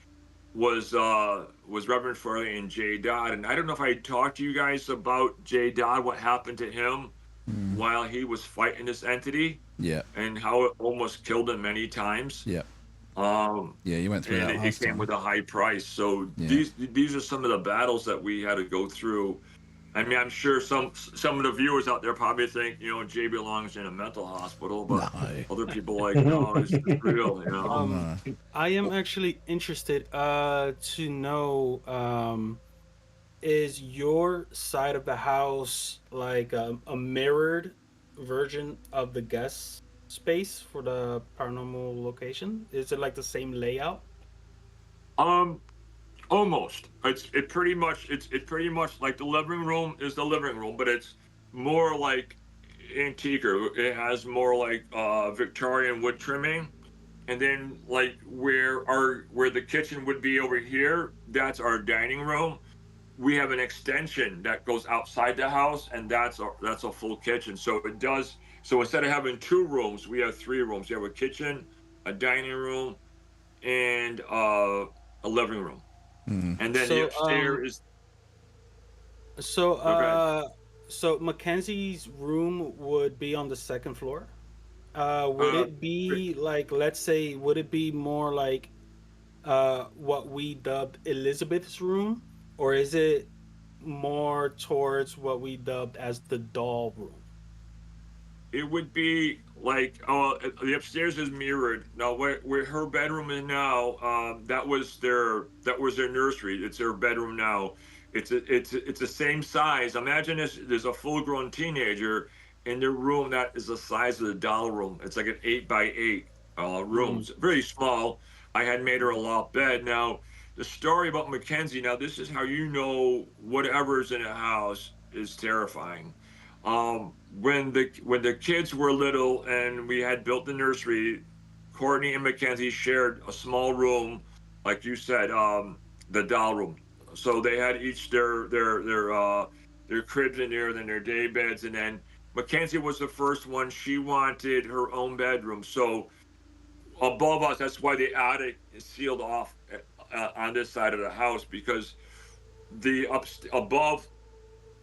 was Reverend Farley and Jay Dodd. And I don't know if I talked to you guys about Jay Dodd, what happened to him. while he was fighting this entity, Yeah. and how it almost killed him many times. Yeah. Um, Yeah. You went through and that it last came time. with a high price. So Yeah. these are some of the battles that we had to go through. I mean, I'm sure some of the viewers out there probably think, Jay belongs in a mental hospital, but No. other people like, no, it's real, No. I am actually interested to know is your side of the house like a mirrored version of the guest space for the paranormal location? Is it like the same layout? Um, Almost. It's pretty much like the living room is the living room, but it's more like antique. It has more like Victorian wood trimming, and then like where the kitchen would be over here, that's our dining room. We have an extension that goes outside the house, and that's a full kitchen. So it does. So instead of having two rooms, we have three rooms. You have a kitchen, a dining room, and a living room. Mm. And then the So upstairs is so okay. uh so Mackenzie's room would be on the second floor. Would Uh, it be like, let's say, would it be more like what we dubbed Elizabeth's room, or is it more towards what we dubbed as the doll room? it would be like the upstairs is mirrored. Now where her bedroom is now, that was their nursery. It's their bedroom now. It's the same size. Imagine this: there's a full-grown teenager in their room that is the size of the doll room. It's like an 8 by 8 room. Mm. It's very small. I had made her a loft bed. Now the story about Mackenzie. Now this is how you know whatever's in a house is terrifying. When the kids were little and we had built the nursery, Courtney and Mackenzie shared a small room, like you said, the doll room. So they had each their cribs in there, then their day beds, and then Mackenzie was the first one. She wanted her own bedroom. So above us, that's why the attic is sealed off on this side of the house, because the up above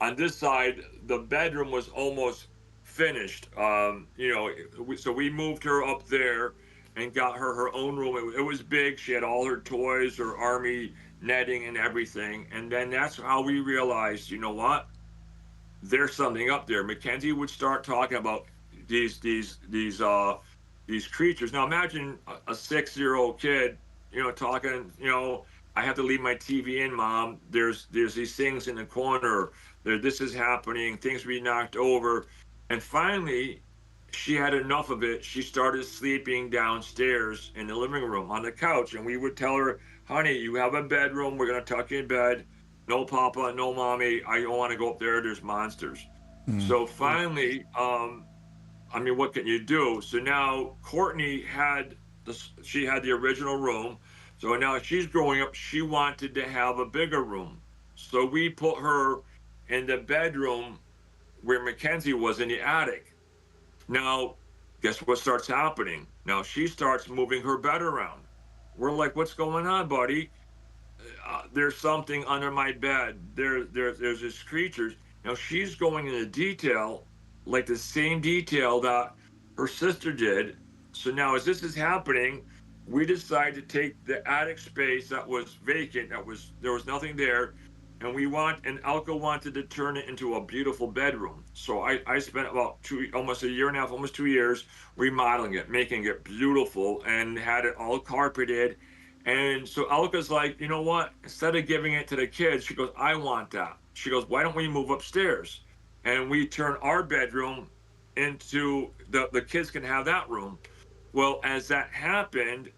on this side, the bedroom was almost finished. So we moved her up there and got her own room. It was big. She had all her toys, her army netting, and everything. And then that's how we realized, you know what? There's something up there. Mackenzie would start talking about these creatures. Now imagine a 6-year-old kid, talking. I have to leave my TV in, Mom. There's these things in the corner. This is happening. Things be knocked over, and finally, she had enough of it. She started sleeping downstairs in the living room on the couch, and we would tell her, "Honey, you have a bedroom. We're gonna tuck you in bed. No, Papa, no, Mommy. I don't want to go up there. There's monsters." Mm. So finally, I mean, what can you do? So now Courtney she had the original room. So now she's growing up. She wanted to have a bigger room. So we put her in the bedroom where Mackenzie was in the attic. Now, guess what starts happening? Now she starts moving her bed around. We're like, "What's going on, buddy?" There's something under my bed. There's this creature. Now she's going into detail, like the same detail that her sister did. So now, as this is happening, we decide to take the attic space that was vacant, there was nothing there, and Elka wanted to turn it into a beautiful bedroom. So I spent about almost a year and a half, almost 2 years, remodeling it, making it beautiful, and had it all carpeted. And so Elka's like, you know what? Instead of giving it to the kids, she goes, "I want that." She goes, "Why don't we move upstairs? And we turn our bedroom into the kids can have that room." Well, as that happened,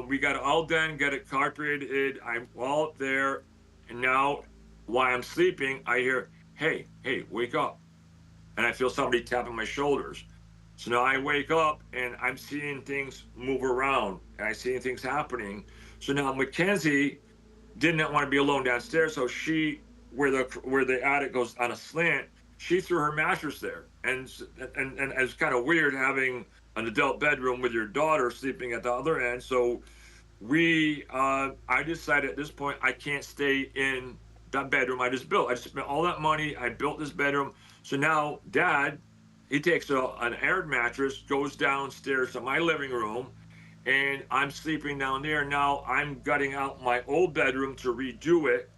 we got it all done, got it carpeted. I'm all up there. And now, while I'm sleeping, I hear, "Hey, hey, wake up." And I feel somebody tapping my shoulders. So now I wake up and I'm seeing things move around and I see things happening. So now Mackenzie did not want to be alone downstairs. So where the attic goes on a slant, she threw her mattress there. And it's kind of weird having an adult bedroom with your daughter sleeping at the other end. So I decided at this point I can't stay in that bedroom I just built. I just spent all that money. I built this bedroom. So now Dad he takes an air mattress, goes downstairs to my living room, and I'm sleeping down there. Now I'm gutting out my old bedroom to redo it.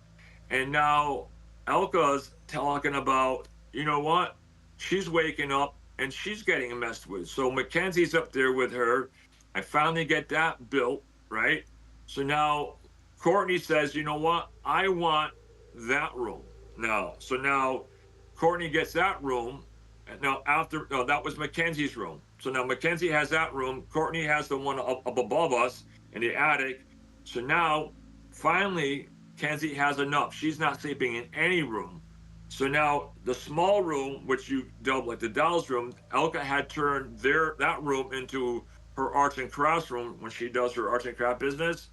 And now Elka's talking about, you know what? She's waking up and she's getting messed with. So Mackenzie's up there with her. I finally get that built, right? So now Courtney says, you know what? I want that room now. So now Courtney gets that room. Now no, that was Mackenzie's room. So now Mackenzie has that room. Courtney has the one up above us in the attic. So now finally Kenzie has enough. She's not sleeping in any room. So now the small room, which you dubbed like the doll's room, Elka had turned that room into her arts and crafts room when she does her arts and craft business.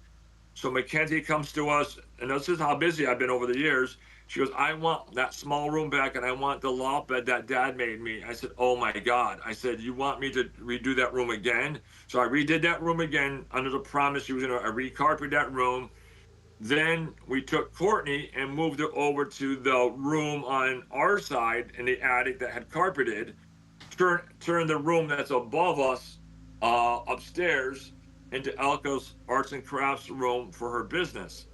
So Mackenzie comes to us, and this is how busy I've been over the years. She goes, I want that small room back, and I want the loft bed that Dad made me. I said, oh my God. I said, you want me to redo that room again? So I redid that room again under the promise she was going to recarpet that room. Then we took Courtney and moved her over to the room on our side in the attic that had carpeted, turned the room that's above us upstairs into Elka's arts and crafts room for her business.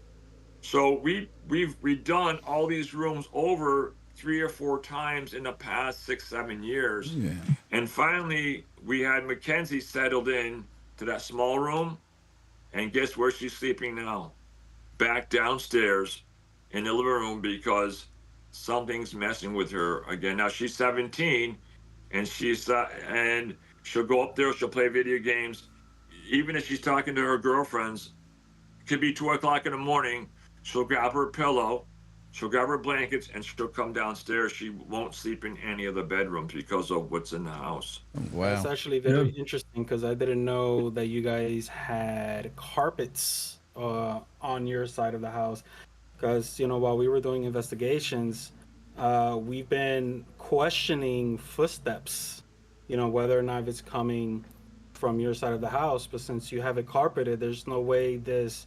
So we've redone all these rooms over 3 or 4 times in the past 6-7 years. Yeah. And finally we had Mackenzie settled in to that small room, and guess where she's sleeping now? Back downstairs in the living room because something's messing with her again. Now she's 17, and and she'll go up there, she'll play video games. Even if she's talking to her girlfriends, it could be 2 o'clock in the morning, she'll grab her pillow, she'll grab her blankets, and she'll come downstairs. She won't sleep in any of the bedrooms because of what's in the house. Wow. That's actually very interesting because I didn't know that you guys had carpets on your side of the house. Because, you know, while we were doing investigations, we've been questioning footsteps, you know, whether or not it's coming from your side of the house. But since you have it carpeted, there's no way this,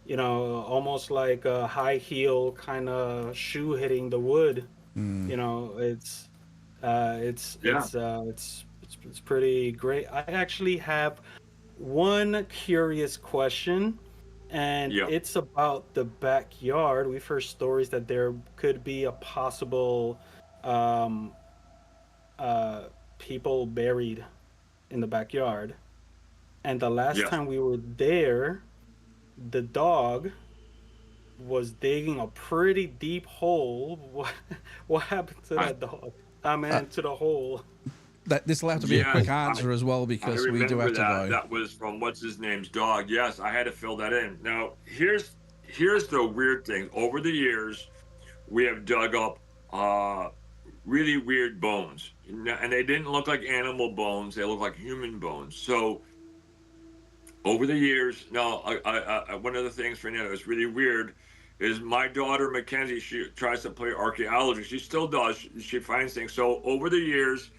you know, almost like a high heel kind of shoe hitting the wood. You know, it's pretty great. I actually have one curious question, and it's about the backyard. We've heard stories that there could be a possible people buried in the backyard. And the last time we were there, the dog was digging a pretty deep hole. What happened to that dog? I mean, to the hole. This will have to be a quick answer as well, because we do have to go. That was from what's his name's dog. Yes, I had to fill that in. Now, here's the weird thing. Over the years, we have dug up really weird bones, and they didn't look like animal bones. They look like human bones. So over the years, now one of the things for Nana that's really weird is my daughter Mackenzie. She tries to play archaeology. She still does. She finds things. So over the years,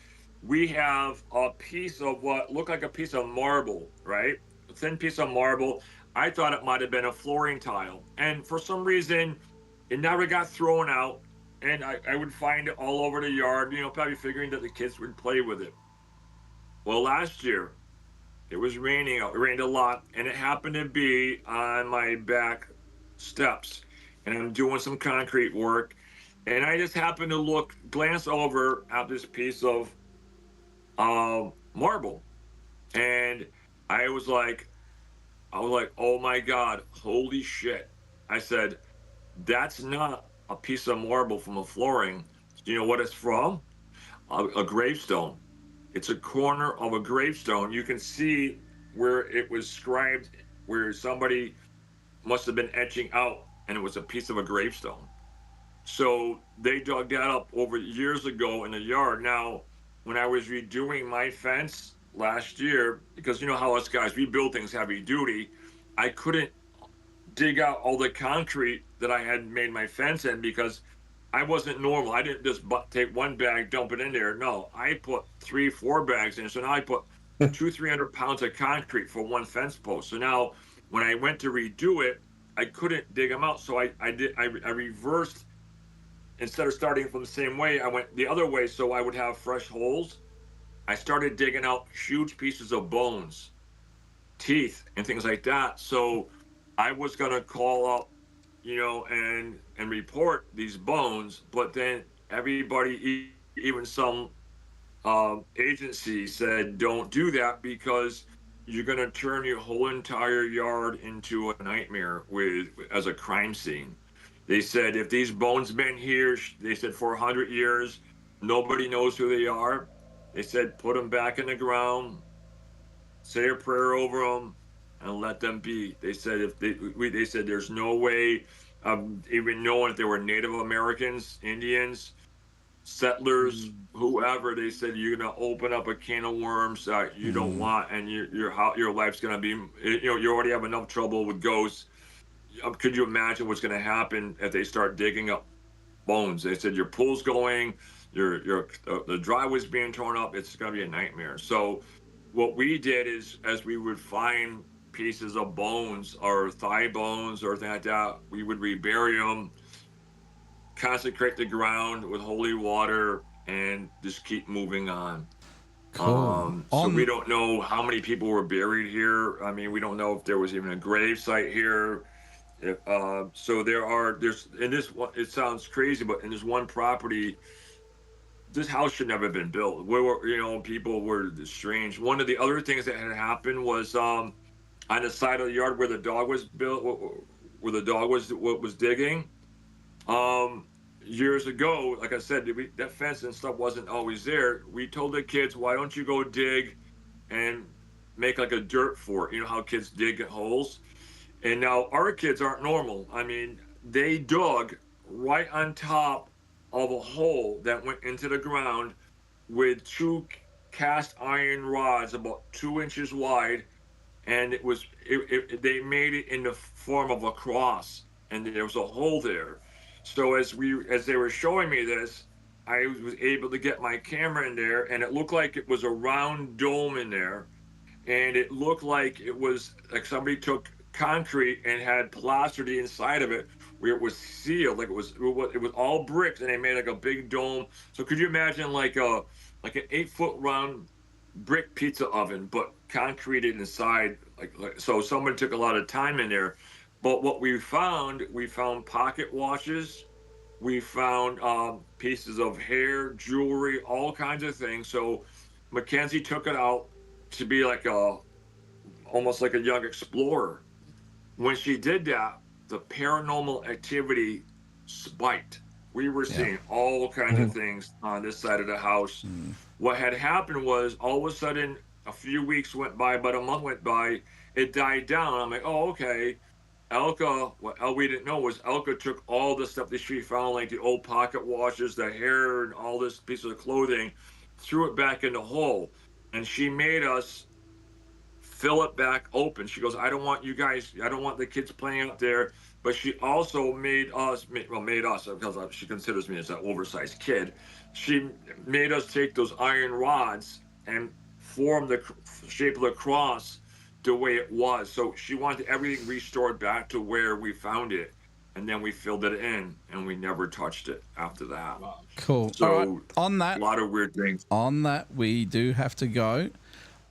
we have a piece of what looked like a piece of marble, right? A thin piece of marble. I thought it might have been a flooring tile. And for some reason, it never got thrown out. And I would find it all over the yard, you know, probably figuring that the kids would play with it. Well, last year, it was raining out. It rained a lot. And it happened to be on my back steps. And I'm doing some concrete work. And I just happened to glance over at this piece of marble, and I was like, oh my God, holy shit. I said, that's not a piece of marble from a flooring. Do you know what it's from? A gravestone. It's a corner of a gravestone. You can see where it was scribed, where somebody must have been etching out, and it was a piece of a gravestone. So they dug that up over years ago in the yard. Now, when I was redoing my fence last year, because you know how us guys, we build things heavy duty, I couldn't dig out all the concrete that I had made my fence in because I wasn't normal. I didn't just take one bag, dump it in there. No, I put 3-4 bags in. So now I put 200-300 pounds of concrete for one fence post. So now when I went to redo it, I couldn't dig them out. So I reversed. Instead of starting from the same way, I went the other way so I would have fresh holes. I started digging out huge pieces of bones, teeth, and things like that. So I was gonna call up, and report these bones, but then everybody, even some agencies, said don't do that because you're gonna turn your whole entire yard into a nightmare with as a crime scene. They said if these bones been here, they said for 100 years, nobody knows who they are. They said put them back in the ground, say a prayer over them, and let them be. They said they said there's no way of even knowing if they were Native Americans, Indians, settlers, whoever. They said you're gonna open up a can of worms that you don't want, and your life's gonna be. You already have enough trouble with ghosts. Could you imagine what's gonna happen if they start digging up bones? They said your pool's going, the driveway's being torn up. It's gonna be a nightmare. So what we did is, as we would find pieces of bones or thigh bones or things like that, we would rebury them, consecrate the ground with holy water, and just keep moving on. Cool. So we don't know how many people were buried here. I mean, we don't know if there was even a grave site here. So there's in this one, it sounds crazy, but in this one property, this house should never have been built. People were strange. One of the other things that had happened was on the side of the yard where the dog was built, where the dog was digging. Years ago, like I said, that fence and stuff wasn't always there. We told the kids, why don't you go dig and make like a dirt fort? You know how kids dig holes? And now our kids aren't normal. I mean, they dug right on top of a hole that went into the ground with two cast iron rods about 2 inches wide, and they made it in the form of a cross, and there was a hole there. So as they were showing me this, I was able to get my camera in there, and it looked like it was a round dome in there, and it looked like it was like somebody took concrete and had plastered the inside of it, where it was sealed, like it was all bricks, and they made like a big dome. So could you imagine like an 8-foot round brick pizza oven, but concreted inside? So someone took a lot of time in there. But what we found pocket watches, we found pieces of hair, jewelry, all kinds of things. So Mackenzie took it out to be almost like a young explorer. When she did that, the paranormal activity spiked. We were seeing all kinds of things on this side of the house. What had happened was, all of a sudden, a few weeks went by, about a month went by, it died down. I'm like, oh, okay. Elka, what we didn't know was Elka took all the stuff that she found, like the old pocket watches, the hair, and all this pieces of clothing, threw it back in the hole. And she made us fill it back open. She goes, I don't want the kids playing out there. But she also made us, because she considers me as an oversized kid. She made us take those iron rods and form the shape of the cross the way it was. So she wanted everything restored back to where we found it. And then we filled it in, and we never touched it after that. Cool. So all right. On that, a lot of weird things. On that, we do have to go.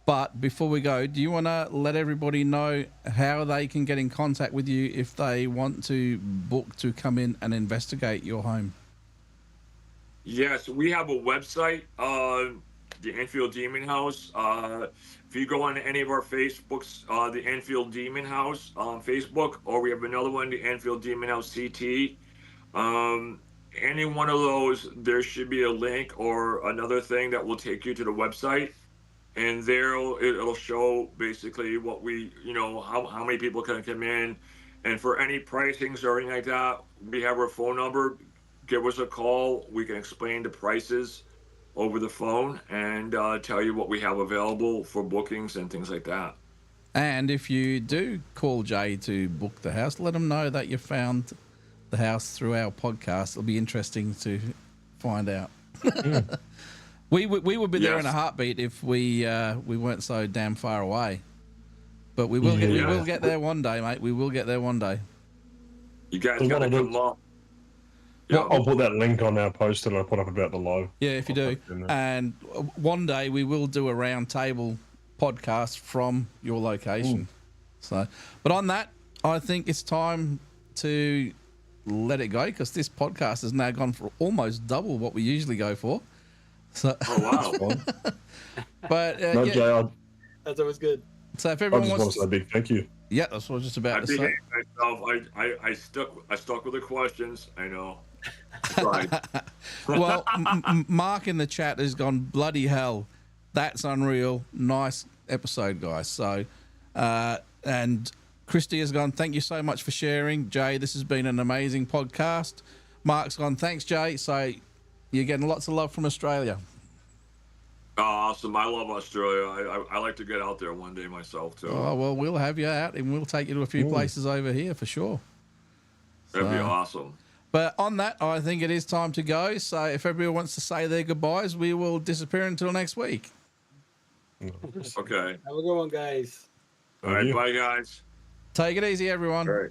But before we go, do you want to let everybody know how they can get in contact with you if they want to book to come in and investigate your home? Yes, we have a website, the Enfield Demon House. If you go on any of our Facebooks, the Enfield Demon House on Facebook, or we have another one, the Enfield Demon House CT. Any one of those, there should be a link or another thing that will take you to the website. And there it'll show basically what how many people can come in. And for any pricings or anything like that, we have our phone number. Give us a call. We can explain the prices over the phone and tell you what we have available for bookings and things like that. And if you do call Jay to book the house, let him know that you found the house through our podcast. It'll be interesting to find out. We would be there in a heartbeat if we weren't so damn far away. But we will get there one day, mate. We will get there one day. You guys got to come up. Yeah. I'll put that link on our post that I put up about the live. Yeah, if you do. And one day we will do a round table podcast from your location. So, but on that, I think it's time to let it go because this podcast has now gone for almost double what we usually go for. So, Oh wow. but No, yeah, Jay, That's always good. so if I everyone just want wants to say a big thank you. yeah, that's what I was just I about to say. behaved myself. I stuck with the questions. I know. I tried. Well, Mark in the chat has gone, bloody hell, that's unreal. Nice episode, guys. So, and Christy has gone, thank you so much for sharing. Jay, this has been an amazing podcast. Mark's gone, thanks, Jay. So you're getting lots of love from Australia. Awesome. I love Australia. I like to get out there one day myself too. Oh, well, we'll have you out and we'll take you to a few places over here for sure. That'd be So- awesome. But on that, I think it is time to go. So if everyone wants to say their goodbyes, we will disappear until next week. Okay. Have a good one, guys. All right. you. Bye, guys. Take it easy, everyone. All right.